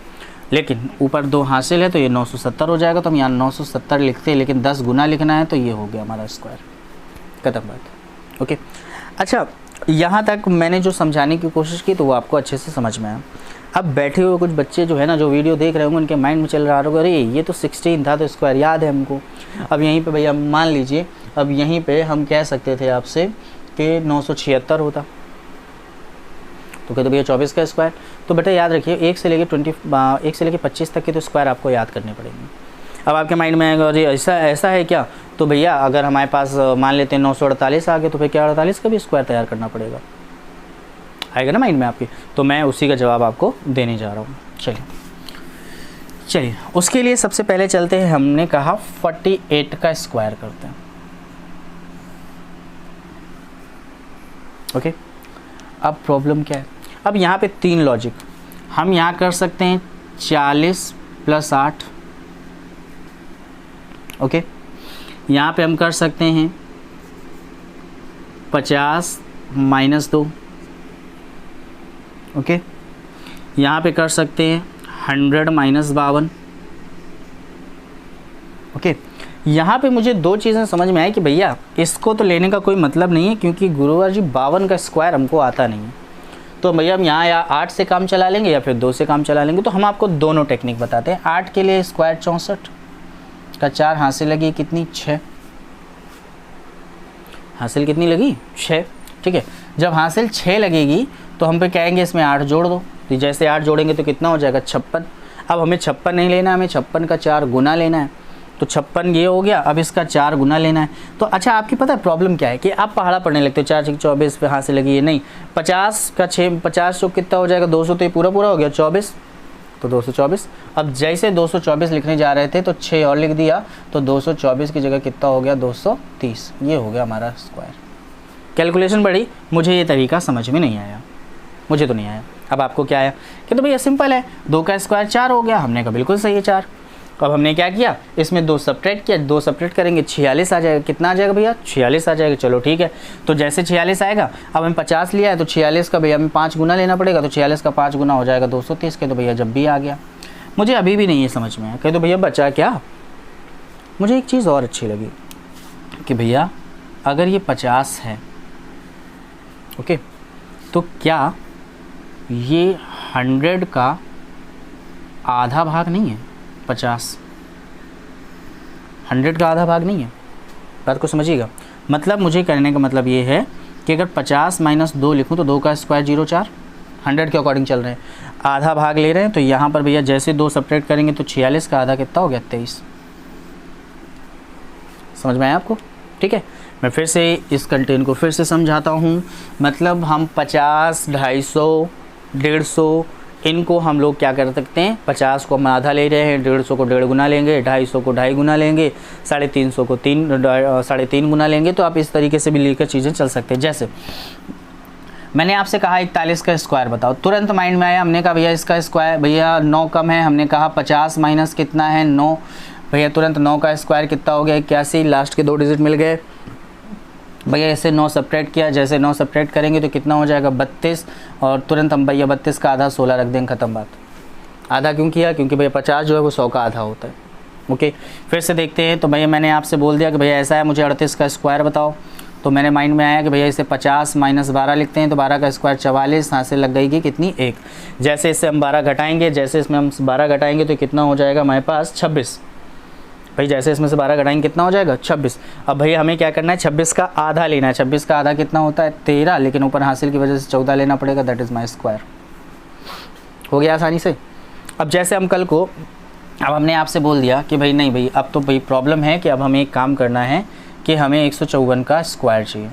लेकिन ऊपर 2 हासिल है तो ये 970 हो जाएगा, तो हम यहाँ 970 लिखते हैं, लेकिन 10 गुना लिखना है तो ये हो गया हमारा स्क्वायर, खत्म बात। ओके, अच्छा यहाँ तक मैंने जो समझाने की कोशिश की तो वो आपको अच्छे से समझ में आया। अब बैठे हुए कुछ बच्चे जो है ना, जो वीडियो देख रहे होंगे, उनके माइंड में चल रहा होगा अरे ये तो 16 था तो स्क्वायर याद है हमको। अब यहीं पे भैया मान लीजिए, अब यहीं पे हम कह सकते थे आपसे कि 976 होता, तो कहते भैया 24 का स्क्वायर। तो बेटा याद रखिए 1 से लेके 25 तक के तो स्क्वायर आपको याद करने पड़ेंगे। अब आपके माइंड में आएगा अरे ऐसा है क्या, तो भैया अगर हमारे पास मान लेते हैं 948 आ गए तो फिर क्या 48 का भी स्क्वायर तैयार करना पड़ेगा, आएगा ना माइंड में आपके। तो मैं उसी का जवाब आपको देने जा रहा हूँ। चलिए उसके लिए सबसे पहले चलते हैं, हमने कहा 48 का स्क्वायर करते हैं। ओके, अब प्रॉब्लम क्या है, अब यहाँ पे 3 लॉजिक हम यहाँ कर सकते हैं, 40 प्लस 8, ओके, यहाँ पे हम कर सकते हैं 50 माइनस 2, ओके, यहाँ पे कर सकते हैं 100 माइनस 52। ओके, यहाँ पे मुझे 2 चीज़ें समझ में आई कि भैया इसको तो लेने का कोई मतलब नहीं है, क्योंकि गुरुवार जी 52 का स्क्वायर हमको आता नहीं है। तो भैया हम यहाँ या 8 से काम चला लेंगे या फिर 2 से काम चला लेंगे। तो हम आपको दोनों टेक्निक बताते हैं। 8 के लिए स्क्वायर 64 का 4 हासिल लगी कितनी 6, हासिल कितनी लगी 6, ठीक है। जब हासिल 6 लगेगी तो हम पे कहेंगे इसमें 8 जोड़ दो, तो जैसे 8 जोड़ेंगे तो कितना हो जाएगा 56। अब हमें 56 नहीं लेना, हमें 56 का 4 गुना लेना है। तो 56 ये हो गया। अब इसका 4 गुना लेना है। तो अच्छा आपकी पता है प्रॉब्लम क्या है कि आप पहाड़ा पढ़ने लगते हो, 4 6 24 पे हाथ से लगी है, नहीं 50 का 6 50 चौक कितना हो जाएगा 200, तो ये पूरा हो गया 24, तो 224। अब जैसे 224 लिखने जा रहे थे तो 6 और लिख दिया, तो 224 की जगह कितना हो गया 230। ये हो गया हमारा स्क्वायर। कैलकुलेशन बढ़ी, मुझे ये तरीका समझ में नहीं आया, मुझे तो नहीं आया। अब आपको क्या आया कि तो भैया सिंपल है, 2 का स्क्वायर 4 हो गया। हमने कहा बिल्कुल सही है 4। अब हमने क्या किया, इसमें 2 सब्ट्रैक्ट किया, 2 सब्ट्रैक्ट करेंगे 46 आ जाएगा। कितना आ जाएगा भैया 46 आ जाएगा। चलो ठीक है, तो जैसे 46 आएगा, अब हमें 50 लिया है तो 46 का भैया हमें 5 गुना लेना पड़ेगा, तो 46 का 5 गुना हो जाएगा 230 के। तो भैया जब भी आ गया, मुझे अभी भी नहीं है समझ में आया। कहे तो भैया बचा क्या। मुझे एक चीज़ और अच्छी लगी कि भैया अगर ये 50 है, ओके, तो क्या ये 100 का आधा भाग नहीं है 50, 100 का आधा भाग नहीं है। बात को समझिएगा, मतलब मुझे कहने का मतलब ये है कि अगर 50 - 2 लिखूँ तो 2 का स्क्वायर 0 4, 100 के अकॉर्डिंग चल रहे हैं, आधा भाग ले रहे हैं। तो यहाँ पर भैया जैसे 2 सब्ट्रैक्ट करेंगे तो 46 का आधा कितना हो गया 23। समझ में आया आपको? ठीक है, मैं फिर से इस कंटेंट को फिर से समझाता हूँ। मतलब हम 50, 250, 150 इनको हम लोग क्या कर सकते हैं, 50 को हम आधा ले रहे हैं, 150 को 1.5 गुना लेंगे, 250 को 2.5 गुना लेंगे, 350 को 3.5 गुना लेंगे। तो आप इस तरीके से भी लेकर चीज़ें चल सकते हैं। जैसे मैंने आपसे कहा 41 का स्क्वायर बताओ, तुरंत माइंड में आया, हमने कहा भैया इसका स्क्वायर, भैया 9 कम है, हमने कहा 50 माइनस कितना है 9, भैया तुरंत 9 का स्क्वायर कितना हो गया 81, लास्ट के 2 डिजिट मिल गए। भैया इसे 9 सब्ट्रैक्ट किया, जैसे 9 सब्ट्रैक्ट करेंगे तो कितना हो जाएगा 32, और तुरंत हम भैया 32 का आधा 16 रख देंगे, ख़त्म बात। आधा क्यों किया, क्योंकि भैया 50 जो है वो 100 का आधा होता है। ओके, फिर से देखते हैं। तो भैया मैंने आपसे बोल दिया कि भैया ऐसा है, मुझे 38 का स्क्वायर बताओ। तो मेरे माइंड में आया कि भैया इसे 50 - 12 लिखते हैं, तो 12 का स्क्वायर 44, यहाँ से लग गई कि कितनी 1। जैसे इससे हम 12 घटाएंगे, जैसे इसमें हम 12 घटाएंगे तो कितना हो जाएगा हमारे पास 26। भाई जैसे इसमें से 12 घटाएंगे कितना हो जाएगा 26। अब भैया हमें क्या करना है, 26 का आधा लेना है। 26 का आधा कितना होता है 13, लेकिन ऊपर हासिल की वजह से 14 लेना पड़ेगा, दैट इज़ माई स्क्वायर। हो गया आसानी से। अब जैसे हम कल को, अब हमने आपसे बोल दिया कि भाई नहीं भाई, अब तो भाई प्रॉब्लम है कि अब हमें एक काम करना है कि हमें 154 का स्क्वायर चाहिए।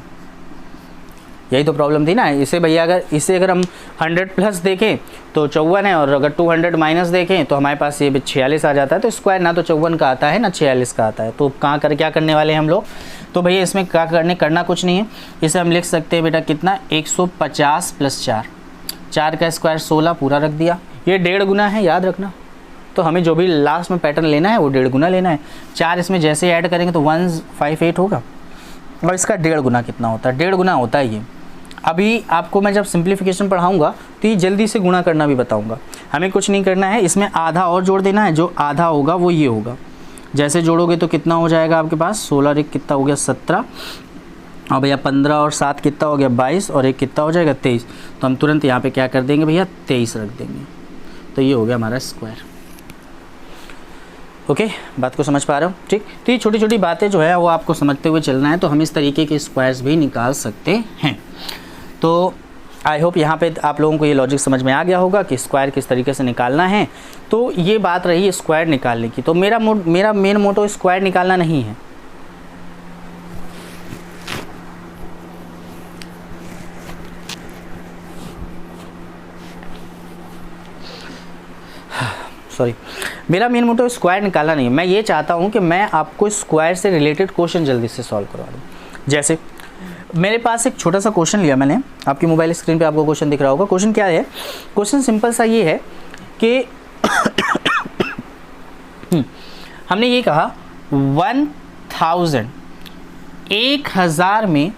यही तो प्रॉब्लम थी ना। इसे भैया अगर हम 100 प्लस देखें तो 54 है, और अगर 200 माइनस देखें तो हमारे पास ये 46 आ जाता है। तो स्क्वायर ना तो 54 का आता है ना 46 का आता है। तो क्या करने वाले हैं हम लोग, तो भैया इसमें क्या करना कुछ नहीं है। इसे हम लिख सकते हैं बेटा कितना 150 + 4, 4 का स्क्वायर 16 पूरा रख दिया। ये 1.5 गुना है, याद रखना। तो हमें जो भी लास्ट में पैटर्न लेना है वो 1.5 गुना लेना है। 4 इसमें जैसे ऐड करेंगे तो 158 होगा, और इसका 1.5 गुना कितना होता है, 1.5 गुना होता है ये। अभी आपको मैं जब सिंप्लीफिकेशन पढ़ाऊंगा तो ये जल्दी से गुणा करना भी बताऊंगा। हमें कुछ नहीं करना है, इसमें आधा और जोड़ देना है। जो आधा होगा वो ये होगा, जैसे जोड़ोगे तो कितना हो जाएगा आपके पास 16 और 1 कितना हो गया 17, और भैया 15 और 7 कितना हो गया 22, और 1 कितना हो जाएगा 23। तो हम तुरंत यहाँ पे क्या कर देंगे भैया 23 रख देंगे। तो ये हो गया हमारा स्क्वायर। ओके, बात को समझ पा रहे हो? ठीक। तो ये छोटी छोटी बातें जो है वो आपको समझते हुए चलना है। तो हम इस तरीके के स्क्वायर्स भी निकाल सकते हैं। तो आई होप यहाँ पे आप लोगों को ये लॉजिक समझ में आ गया होगा कि स्क्वायर किस तरीके से निकालना है। तो ये बात रही स्क्वायर निकालने की। तो मेरा मेन मोटो स्क्वायर निकालना नहीं है। सॉरी, मेरा मेन मोटो स्क्वायर निकालना नहीं है। मैं ये चाहता हूँ कि मैं आपको स्क्वायर से रिलेटेड क्वेश्चन जल्दी से सॉल्व करवा दूँ। जैसे मेरे पास एक छोटा सा क्वेश्चन लिया मैंने, आपकी मोबाइल स्क्रीन पे आपको क्वेश्चन दिख रहा होगा। क्वेश्चन क्या है, क्वेश्चन सिंपल सा ये है कि हमने ये कहा 1000 में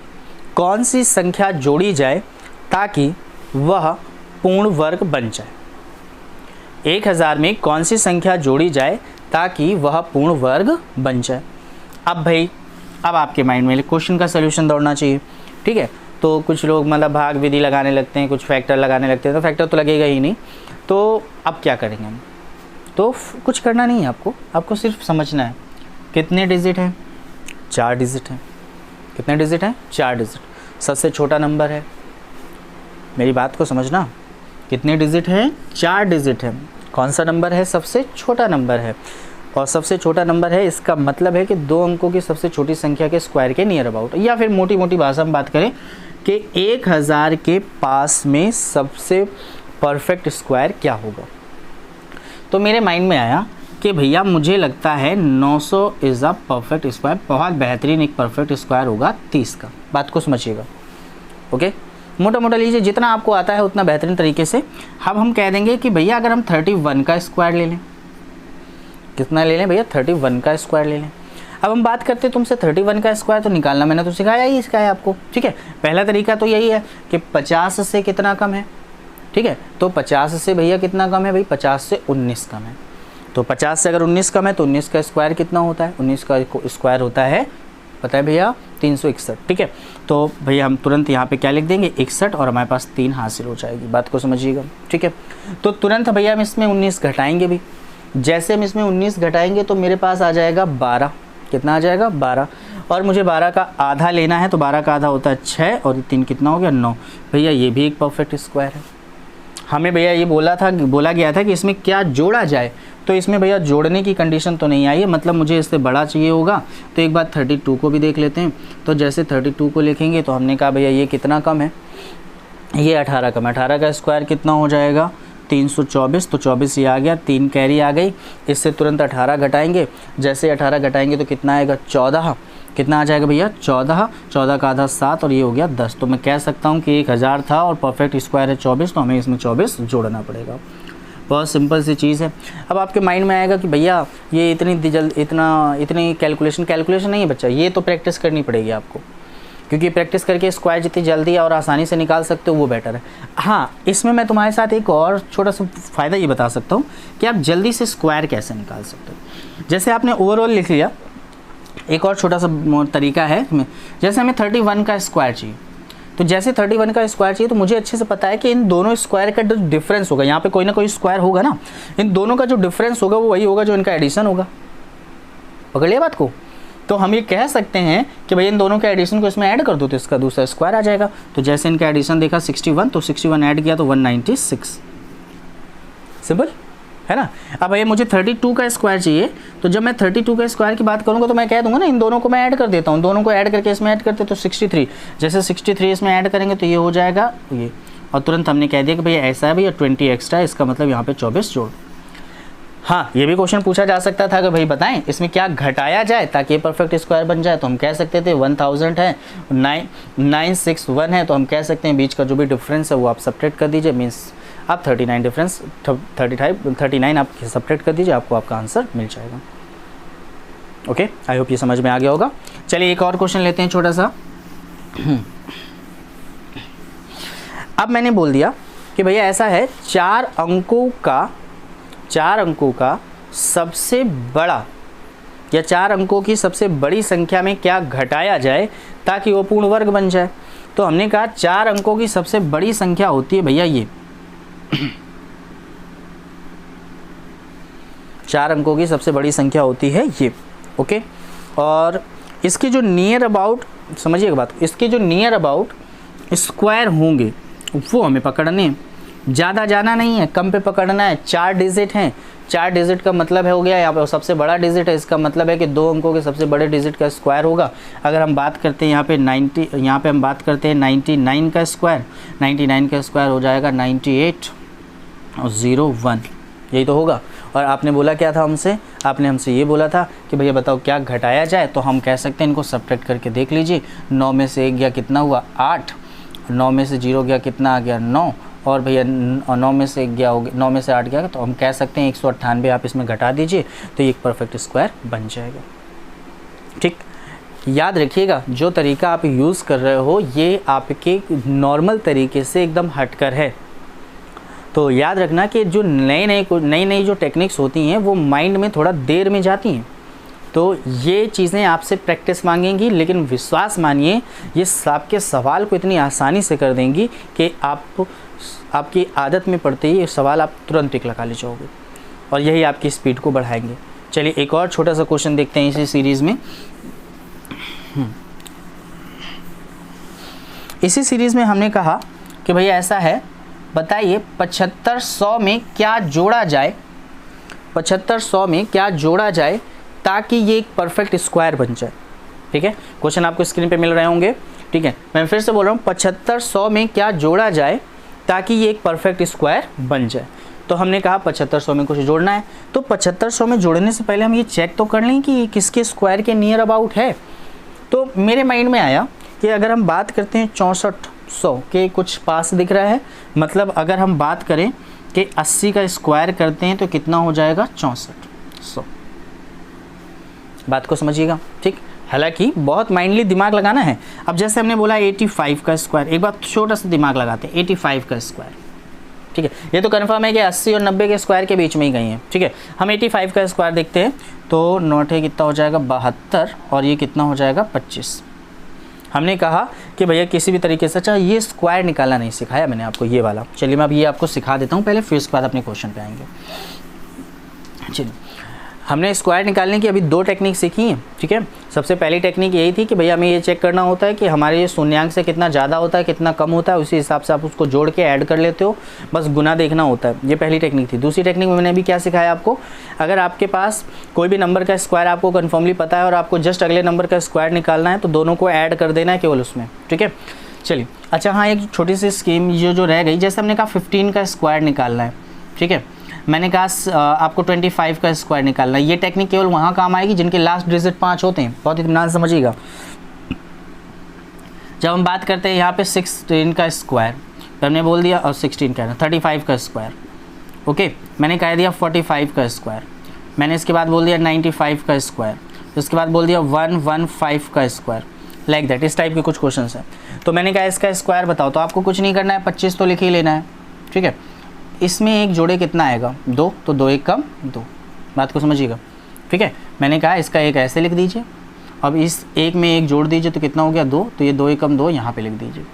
कौन सी संख्या जोड़ी जाए ताकि वह पूर्ण वर्ग बन जाए। 1000 में कौन सी संख्या जोड़ी जाए ताकि वह पूर्ण वर्ग बन जाए। अब भाई अब आपके माइंड में क्वेश्चन का सलूशन दौड़ना चाहिए। ठीक है, तो कुछ लोग मतलब भाग विधि लगाने लगते हैं, कुछ फैक्टर लगाने लगते हैं। तो फैक्टर तो लगेगा ही नहीं। तो अब क्या करेंगे हम, तो कुछ करना नहीं है आपको सिर्फ समझना है कितने डिजिट हैं 4 डिजिट हैं। कितने डिजिट हैं 4 डिजिट। सबसे छोटा नंबर है, मेरी बात को समझना, कितने डिजिट हैं 4 डिजिट है। कौन सा नंबर है सबसे छोटा नंबर है। और सबसे छोटा नंबर है, इसका मतलब है कि 2 अंकों की सबसे छोटी संख्या के स्क्वायर के नियर अबाउट, या फिर मोटी मोटी भाषा में बात करें कि 1000 के पास में सबसे परफेक्ट स्क्वायर क्या होगा। तो मेरे माइंड में आया कि भैया मुझे लगता है 900 इज़ अ परफेक्ट स्क्वायर, बहुत बेहतरीन एक परफेक्ट स्क्वायर होगा 30 का। बात को समझिएगा, ओके। मोटा मोटा लीजिए, जितना आपको आता है उतना बेहतरीन तरीके से। अब हम कह देंगे कि भैया अगर हम 31 का स्क्वायर ले लें, कितना ले लें भैया, 31 का स्क्वायर ले लें। अब हम बात करते हैं तुमसे 31 का स्क्वायर तो निकालना मैंने तो सिखाया ही सिखाया आपको, ठीक है। पहला तरीका तो यही है कि 50 से कितना कम है, ठीक है। तो 50 से भैया कितना कम है भाई, 50 से 19 कम है। तो 50 से अगर 19 कम है तो 19 का स्क्वायर कितना होता है, 19 का स्क्वायर होता है पता है भैया 361, ठीक है। तो भैया हम तुरंत यहाँ पे क्या लिख देंगे 61 और हमारे पास 3 हासिल हो जाएगी। बात को समझिएगा, ठीक है। तो तुरंत भैया हम इसमें 19 घटाएंगे भी, जैसे हम इसमें 19 घटाएंगे तो मेरे पास आ जाएगा 12, कितना आ जाएगा 12, और मुझे 12 का आधा लेना है तो 12 का आधा होता है 6 और 3 कितना हो गया 9। भैया ये भी एक परफेक्ट स्क्वायर है। हमें भैया ये बोला गया था कि इसमें क्या जोड़ा जाए, तो इसमें भैया जोड़ने की कंडीशन तो नहीं आई है, मतलब मुझे इससे बड़ा चाहिए होगा। तो एक बार 32 को भी देख लेते हैं। तो जैसे 32 को लिखेंगे तो हमने कहा भैया ये कितना कम है, ये 18 कम है। 18 का स्क्वायर कितना हो जाएगा 324, तो 24 ये आ गया, 3 कैरी आ गई। इससे तुरंत 18 घटाएंगे, जैसे 18 घटाएंगे तो कितना आएगा 14, कितना आ जाएगा भैया 14, 14 का आधा 7 और ये हो गया 10। तो मैं कह सकता हूँ कि 1000 था और परफेक्ट स्क्वायर है 24, तो हमें इसमें 24 जोड़ना पड़ेगा। बहुत सिंपल सी चीज़ है। अब आपके माइंड में आएगा कि भैया ये इतनी कैलकुलेशन नहीं है बच्चा, ये तो प्रैक्टिस करनी पड़ेगी आपको, क्योंकि प्रैक्टिस करके स्क्वायर जितनी जल्दी और आसानी से निकाल सकते हो वो बेटर है। हाँ, इसमें मैं तुम्हारे साथ एक और छोटा सा फ़ायदा ये बता सकता हूँ कि आप जल्दी से स्क्वायर कैसे निकाल सकते हो। जैसे आपने ओवरऑल लिख लिया, एक और छोटा सा तरीका है, जैसे हमें 31 का स्क्वायर चाहिए, तो जैसे 31 का स्क्वायर चाहिए तो मुझे अच्छे से पता है कि इन दोनों स्क्वायर का जो डिफरेंस होगा, यहाँ पे कोई ना कोई स्क्वायर होगा ना, इन दोनों का जो डिफरेंस होगा वो वही होगा जो इनका एडिशन होगा। पकड़ लिया बात को। तो हम ये कह सकते हैं कि भाई इन दोनों के एडिशन को इसमें ऐड कर दो तो इसका दूसरा स्क्वायर आ जाएगा। तो जैसे इनका एडिशन देखा 61, तो 61 ऐड किया तो 196, सिंपल है ना। अब ये मुझे 32 का स्क्वायर चाहिए, तो जब मैं 32 का स्क्वायर की बात करूंगा तो मैं कह दूंगा ना इन दोनों को मैं ऐड कर देता हूँ, दोनों को ऐड करके इसमें ऐड करते तो 63, जैसे 63 इसमें ऐड करेंगे तो ये हो जाएगा ये, और तुरंत हमने कह दिया कि भैया ऐसा है भैया 20 एक्स्ट्रा है, इसका मतलब यहाँ पे 24 जोड़। हाँ, ये भी क्वेश्चन पूछा जा सकता था कि भाई बताएं इसमें क्या घटाया जाए ताकि परफेक्ट स्क्वायर बन जाए, तो हम कह सकते थे 1000 है 961 है, तो हम कह सकते हैं बीच का जो भी डिफरेंस है वो आप सब्ट्रैक्ट कर दीजिए, मीन्स आप 39 डिफरेंस 39 आप सब्ट्रैक्ट कर दीजिए, आपको आपका आंसर मिल जाएगा। ओके, आई होप ये समझ में आ गया होगा। चलिए एक और क्वेश्चन लेते हैं छोटा सा। अब मैंने बोल दिया कि भैया ऐसा है 4 अंकों का सबसे बड़ा या 4 अंकों की सबसे बड़ी संख्या में क्या घटाया जाए ताकि वो पूर्ण वर्ग बन जाए। तो हमने कहा 4 अंकों की सबसे बड़ी संख्या होती है भैया ये 4 अंकों की सबसे बड़ी संख्या होती है ये, ओके। और इसके जो नियर अबाउट, समझिएगा बात, इसके जो नियर अबाउट स्क्वायर होंगे वो हमें पकड़ने हैं, ज़्यादा जाना नहीं है, कम पे पकड़ना है। 4 डिजिट हैं, 4 डिजिट का मतलब है हो गया यहाँ पे सबसे बड़ा डिजिट है, इसका मतलब है कि 2 अंकों के सबसे बड़े डिजिट का स्क्वायर होगा। अगर हम बात करते हैं यहाँ पे 90, यहाँ पे हम बात करते हैं 99 का स्क्वायर, 99 का स्क्वायर हो जाएगा 98 और 01, यही तो होगा। और आपने बोला क्या था हमसे, आपने हमसे ये बोला था कि भैया बताओ क्या घटाया जाए, तो हम कह सकते हैं इनको सब्ट्रैक्ट करके देख लीजिए। 9 में से 1 गया कितना हुआ 8, 9 में से 0 गया कितना आ गया 9, और भैया 9 में से 1 गया हो गया, 9 में से 8 गया, तो हम कह सकते हैं 198 आप इसमें घटा दीजिए तो ये एक परफेक्ट स्क्वायर बन जाएगा। ठीक, याद रखिएगा जो तरीका आप यूज़ कर रहे हो ये आपके नॉर्मल तरीके से एकदम हटकर है। तो याद रखना कि जो नई जो टेक्निक्स होती हैं वो माइंड में थोड़ा देर में जाती हैं, तो ये चीज़ें आपसे प्रैक्टिस मांगेंगी, लेकिन विश्वास मानिए ये आपके सवाल को इतनी आसानी से कर देंगी कि आपकी आदत में पड़ते ही ये सवाल आप तुरंत टिक लगा ले जाओगे और यही आपकी स्पीड को बढ़ाएंगे। चलिए एक और छोटा सा क्वेश्चन देखते हैं इसी सीरीज़ में। इसी सीरीज़ में हमने कहा कि भैया ऐसा है, बताइए 75 100 में क्या जोड़ा जाए 7500 में क्या जोड़ा जाए ताकि ये एक परफेक्ट स्क्वायर बन जाए। ठीक है, क्वेश्चन आपको स्क्रीन पे मिल रहे होंगे। ठीक है, मैं फिर से बोल रहा हूँ 7500 में क्या जोड़ा जाए ताकि ये एक परफेक्ट स्क्वायर बन जाए। तो हमने कहा 7500 में कुछ जोड़ना है, तो 7500 में जोड़ने से पहले हम ये चेक तो कर लें कि ये किसके स्क्वायर के नियर अबाउट है। तो मेरे माइंड में आया कि अगर हम बात करते हैं 6400 के कुछ पास दिख रहा है, मतलब अगर हम बात करें कि 80 का स्क्वायर करते हैं तो कितना हो जाएगा 6400। बात को समझिएगा। ठीक, हालांकि बहुत माइंडली दिमाग लगाना है। अब जैसे हमने बोला 85 का स्क्वायर, एक बार छोटा सा दिमाग लगाते हैं, 85 का स्क्वायर। ठीक है, ये तो कन्फर्म है कि 80 और 90 के स्क्वायर के बीच में ही गई हैं। ठीक है, हम 85 का स्क्वायर देखते हैं तो 9 है कितना हो जाएगा 72 और ये कितना हो जाएगा 25। हमने कहा कि भैया किसी भी तरीके से, अच्छा ये स्क्वायर निकालना नहीं सिखाया मैंने आपको, ये वाला। चलिए मैं अब ये आपको सिखा देता हूँ पहले, फिर उसके बाद अपने क्वेश्चन पे आएंगे। चलिए, हमने स्क्वायर निकालने की अभी 2 टेक्निक सीखी हैं। ठीक है, सबसे पहली टेक्निक यही थी कि भैया हमें ये चेक करना होता है कि हमारे ये शून्यांक से कितना ज़्यादा होता है कितना कम होता है, उसी हिसाब से आप उसको जोड़ के ऐड कर लेते हो, बस गुना देखना होता है। ये पहली टेक्निक थी। दूसरी टेक्निक में मैंने अभी क्या सिखाया आपको, अगर आपके पास कोई भी नंबर का स्क्वायर आपको कन्फर्मली पता है और आपको जस्ट अगले नंबर का स्क्वायर निकालना है तो दोनों को ऐड कर देना है केवल उसमें। ठीक है, चलिए। अच्छा हाँ, एक छोटी सी स्कीम ये जो रह गई, जैसे हमने कहा 15 का स्क्वायर निकालना है। ठीक है, मैंने कहा आपको 25 का स्क्वायर निकालना है। ये टेक्निक केवल वहाँ काम आएगी जिनके लास्ट डिजिट 5 होते हैं। बहुत इत्मीनान से समझिएगा। जब हम बात करते हैं यहाँ पे 16 का स्क्वायर, तो हमने बोल दिया, और 16 कहना 35 का स्क्वायर। ओके, मैंने कह दिया 45 का स्क्वायर। मैंने इसके बाद बोल दिया 95 का स्क्वायर। उसके बाद बोल दिया 115 का स्क्वायर। लाइक दैट, इस टाइप के कुछ क्वेश्चन हैं। तो मैंने कहा इसका स्क्वायर बताओ, तो आपको कुछ नहीं करना है, 25 तो लिख ही लेना है। ठीक है, इसमें एक जोड़े कितना आएगा 2, तो 2 1 कम 2। बात को समझिएगा। ठीक है, मैंने कहा इसका एक ऐसे लिख दीजिए, अब इस एक में एक जोड़ दीजिए तो कितना हो गया 2, तो ये 2 1 कम 2 यहाँ पे लिख दीजिए।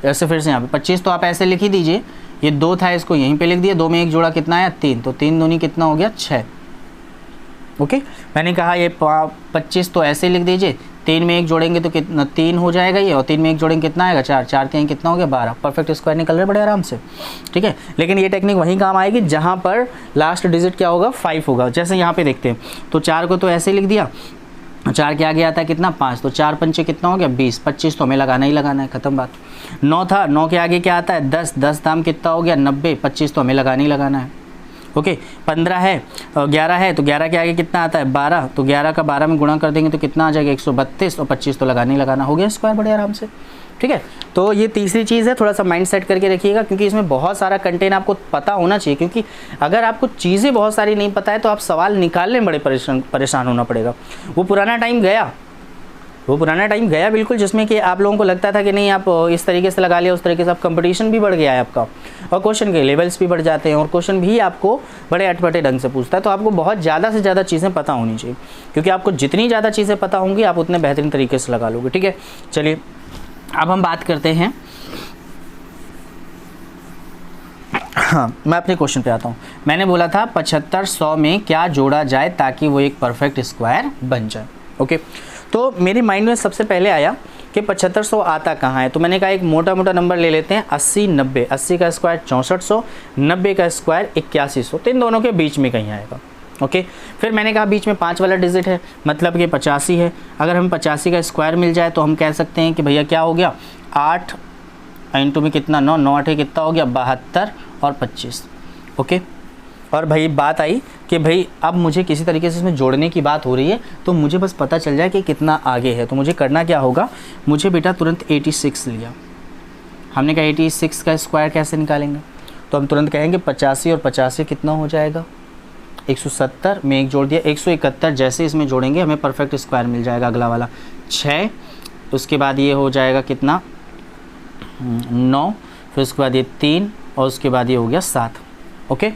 ऐसे फिर से यहाँ पे 25 तो आप ऐसे लिख ही दीजिए, ये 2 था इसको यहीं पे लिख दिया, 2 में एक जोड़ा कितना आया 3, तो 3 दूनी कितना हो गया 6। ओके, मैंने कहा ये 25 तो ऐसे लिख दीजिए, 3 में एक जोड़ेंगे तो कितना 3 हो जाएगा ये, और 3 में एक जोड़ेंगे कितना आएगा 4, 4 3 कितना हो गया 12। परफेक्ट स्क्वायर निकल रहे बड़े आराम से। ठीक है, लेकिन ये टेक्निक वहीं काम आएगी जहाँ पर लास्ट डिजिट क्या होगा 5 होगा। जैसे यहाँ पे देखते हैं, तो 4 को तो ऐसे लिख दिया, 4 के आगे आता है कितना 5, तो 4 पंचे कितना हो गया 20, 25 तो हमें लगाना ही लगाना है, खत्म बात। 9 था, 9 के आगे क्या आता है 10, 10 दाम कितना हो गया 90, 25 तो हमें लगाना ही लगाना है। ओके, 15 है और 11 है, तो 11 के आगे कितना आता है 12, तो 11 का 12 में गुणा कर देंगे तो कितना आ जाएगा 132, और 25 तो लगाना ही लगाना, हो गया स्क्वायर बड़े आराम से। ठीक है, तो ये तीसरी चीज़ है, थोड़ा सा माइंड सेट करके रखिएगा, क्योंकि इसमें बहुत सारा कंटेंट आपको पता होना चाहिए। क्योंकि अगर आपको चीज़ें बहुत सारी नहीं पता है तो आप सवाल निकालने में बड़े परेशान होना पड़ेगा। वो पुराना टाइम गया बिल्कुल, जिसमें कि आप लोगों को लगता था कि नहीं आप इस तरीके से लगा लिया, उस तरीके से आप कंपटीशन भी बढ़ गया है आपका, और क्वेश्चन के लेवल्स भी बढ़ जाते हैं, और क्वेश्चन भी आपको बड़े अटपटे ढंग से पूछता है। तो आपको बहुत ज़्यादा से ज़्यादा चीज़ें पता होनी चाहिए, क्योंकि आपको जितनी ज़्यादा चीज़ें पता होंगी आप उतने बेहतरीन तरीके से लगा लोगे। ठीक है, चलिए अब हम बात करते हैं, हाँ मैं अपने क्वेश्चन पे आता हूँ। मैंने बोला था 7500 में क्या जोड़ा जाए ताकि वो एक परफेक्ट स्क्वायर बन जाए। ओके, तो मेरे माइंड में सबसे पहले आया कि 7500 आता कहाँ है, तो मैंने कहा एक मोटा मोटा नंबर ले लेते हैं, 80 90। 80 का स्क्वायर 6400, 90 का स्क्वायर 8100, तो इन दोनों के बीच में कहीं आएगा। ओके, फिर मैंने कहा बीच में 5 वाला डिजिट है, मतलब कि 85 है। अगर हम 85 का स्क्वायर मिल जाए तो हम कह सकते हैं कि भैया क्या हो गया 8 इंटू में कितना 9, 9 8 कितना हो गया 72 और 25। ओके, और भाई बात आई कि भाई अब मुझे किसी तरीके से इसमें जोड़ने की बात हो रही है, तो मुझे बस पता चल जाए कि कितना आगे है। तो मुझे करना क्या होगा, मुझे बेटा तुरंत 86 लिया। हमने कहा 86 का स्क्वायर कैसे निकालेंगे, तो हम तुरंत कहेंगे 85 और 85 कितना हो जाएगा 170 में एक जोड़ दिया 171। जैसे इसमें जोड़ेंगे हमें परफेक्ट स्क्वायर मिल जाएगा, अगला वाला 6, उसके बाद ये हो जाएगा कितना 9, फिर उसके बाद ये 3, और उसके बाद ये हो गया 7। ओके,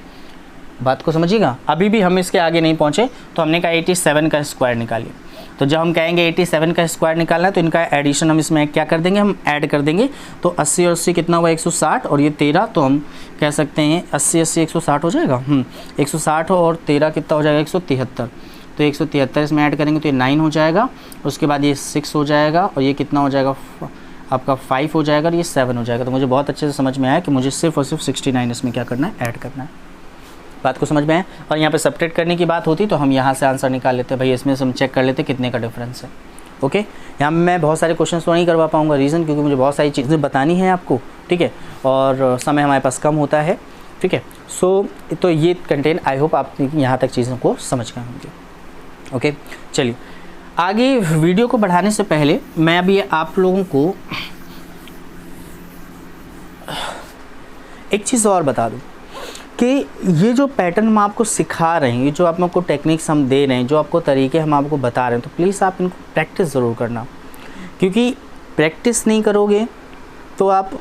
बात को समझिएगा। अभी भी हम इसके आगे नहीं पहुँचे, तो हमने कहा 87 का स्क्वायर निकालिए। तो जब हम कहेंगे 87 का स्क्वायर निकालना है तो इनका एडिशन हम इसमें क्या कर देंगे, हम ऐड कर देंगे। तो 80 और 80 कितना हुआ 160, और ये 13, तो हम कह सकते हैं 80 80 160 हो जाएगा। 160 और 13 कितना हो जाएगा 173, तो 173 इसमें ऐड करेंगे तो ये 9 हो जाएगा, उसके बाद ये 6 हो जाएगा, और ये कितना हो जाएगा आपका 5 हो जाएगा, और ये 7 हो जाएगा। तो मुझे बहुत अच्छे से समझ में आया कि मुझे सिर्फ और सिर्फ 69 इसमें क्या करना है, ऐड करना है। बात को समझ में आए। और यहाँ पे सब्ट्रैक्ट करने की बात होती तो हम यहाँ से आंसर निकाल लेते, भाई इसमें से हम चेक कर लेते कितने का डिफरेंस है। ओके, यहाँ मैं बहुत सारे क्वेश्चन तो नहीं करवा पाऊँगा, रीज़न क्योंकि मुझे बहुत सारी चीज़ें बतानी है आपको, ठीक है, और समय हमारे पास कम होता है, ठीक है। सो तो ये कंटेंट आई होप आप यहाँ तक चीज़ों को समझ गए होंगे। ओके, चलिए आगे वीडियो को बढ़ाने से पहले मैं अभी आप लोगों को एक चीज़ और बता दूं कि ये जो पैटर्न हम आपको सिखा रहे हैं, ये जो आप आपको टेक्निक्स हम दे रहे हैं, जो आपको तरीके हम आपको बता रहे हैं, तो प्लीज़ आप इनको प्रैक्टिस ज़रूर करना, क्योंकि प्रैक्टिस नहीं करोगे तो आप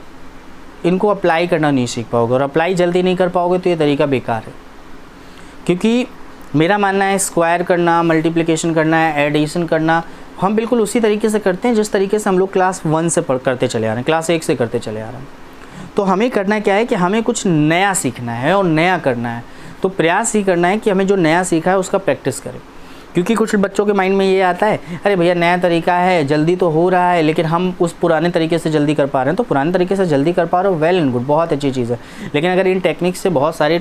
इनको अप्लाई करना नहीं सीख पाओगे, और अप्लाई जल्दी नहीं कर पाओगे तो ये तरीका बेकार है। क्योंकि मेरा मानना है स्क्वायर करना, मल्टीप्लिकेशन करना है, एडिशन करना, हम बिल्कुल उसी तरीके से करते हैं जिस तरीके से हम लोग क्लास 1 से करते चले आ रहे हैं, क्लास 1 से करते चले आ रहे हैं। तो हमें करना क्या है कि हमें कुछ नया सीखना है और नया करना है, तो प्रयास ही करना है कि हमें जो नया सीखा है उसका प्रैक्टिस करें। क्योंकि कुछ बच्चों के माइंड में ये आता है, अरे भैया नया तरीका है, जल्दी तो हो रहा है, लेकिन हम उस पुराने तरीके से जल्दी कर पा रहे हैं। तो पुराने तरीके से जल्दी कर पा रहे हो, वेल एंड गुड, बहुत अच्छी चीज़ है। लेकिन अगर इन टेक्निक से बहुत सारी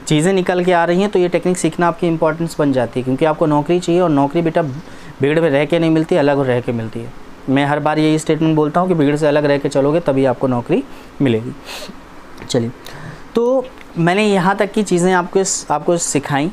चीज़ें निकल के आ रही हैं तो ये टेक्निक सीखना आपकी इंपॉर्टेंस बन जाती है, क्योंकि आपको नौकरी चाहिए, और नौकरी बेटा भीड़ में रह के नहीं मिलती, अलग रह के मिलती है। मैं हर बार यही स्टेटमेंट बोलता हूँ कि भीड़ से अलग रह के चलोगे तभी आपको नौकरी मिलेगी। चलिए, तो मैंने यहाँ तक की चीज़ें आपको सिखाई,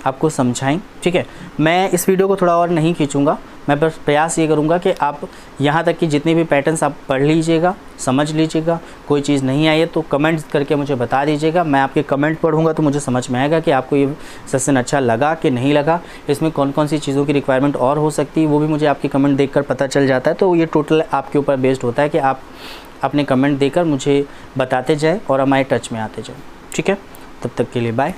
आपको समझाई, ठीक है। मैं इस वीडियो को थोड़ा और नहीं खींचूंगा, मैं बस प्रयास ये करूँगा कि आप यहाँ तक की जितने भी पैटर्न्स आप पढ़ लीजिएगा, समझ लीजिएगा। कोई चीज़ नहीं आई है तो कमेंट्स करके मुझे बता दीजिएगा, मैं आपके कमेंट पढ़ूंगा तो मुझे समझ में आएगा कि आपको ये सेशन अच्छा लगा कि नहीं लगा, इसमें कौन कौन सी चीज़ों की रिक्वायरमेंट और हो सकती है वो भी मुझे आपके कमेंट देखकर पता चल जाता है। तो ये टोटल आपके ऊपर बेस्ड होता है कि आप अपने कमेंट देकर मुझे बताते जाए और हमारे टच में आते जाए, ठीक है। तब तक के लिए बाय।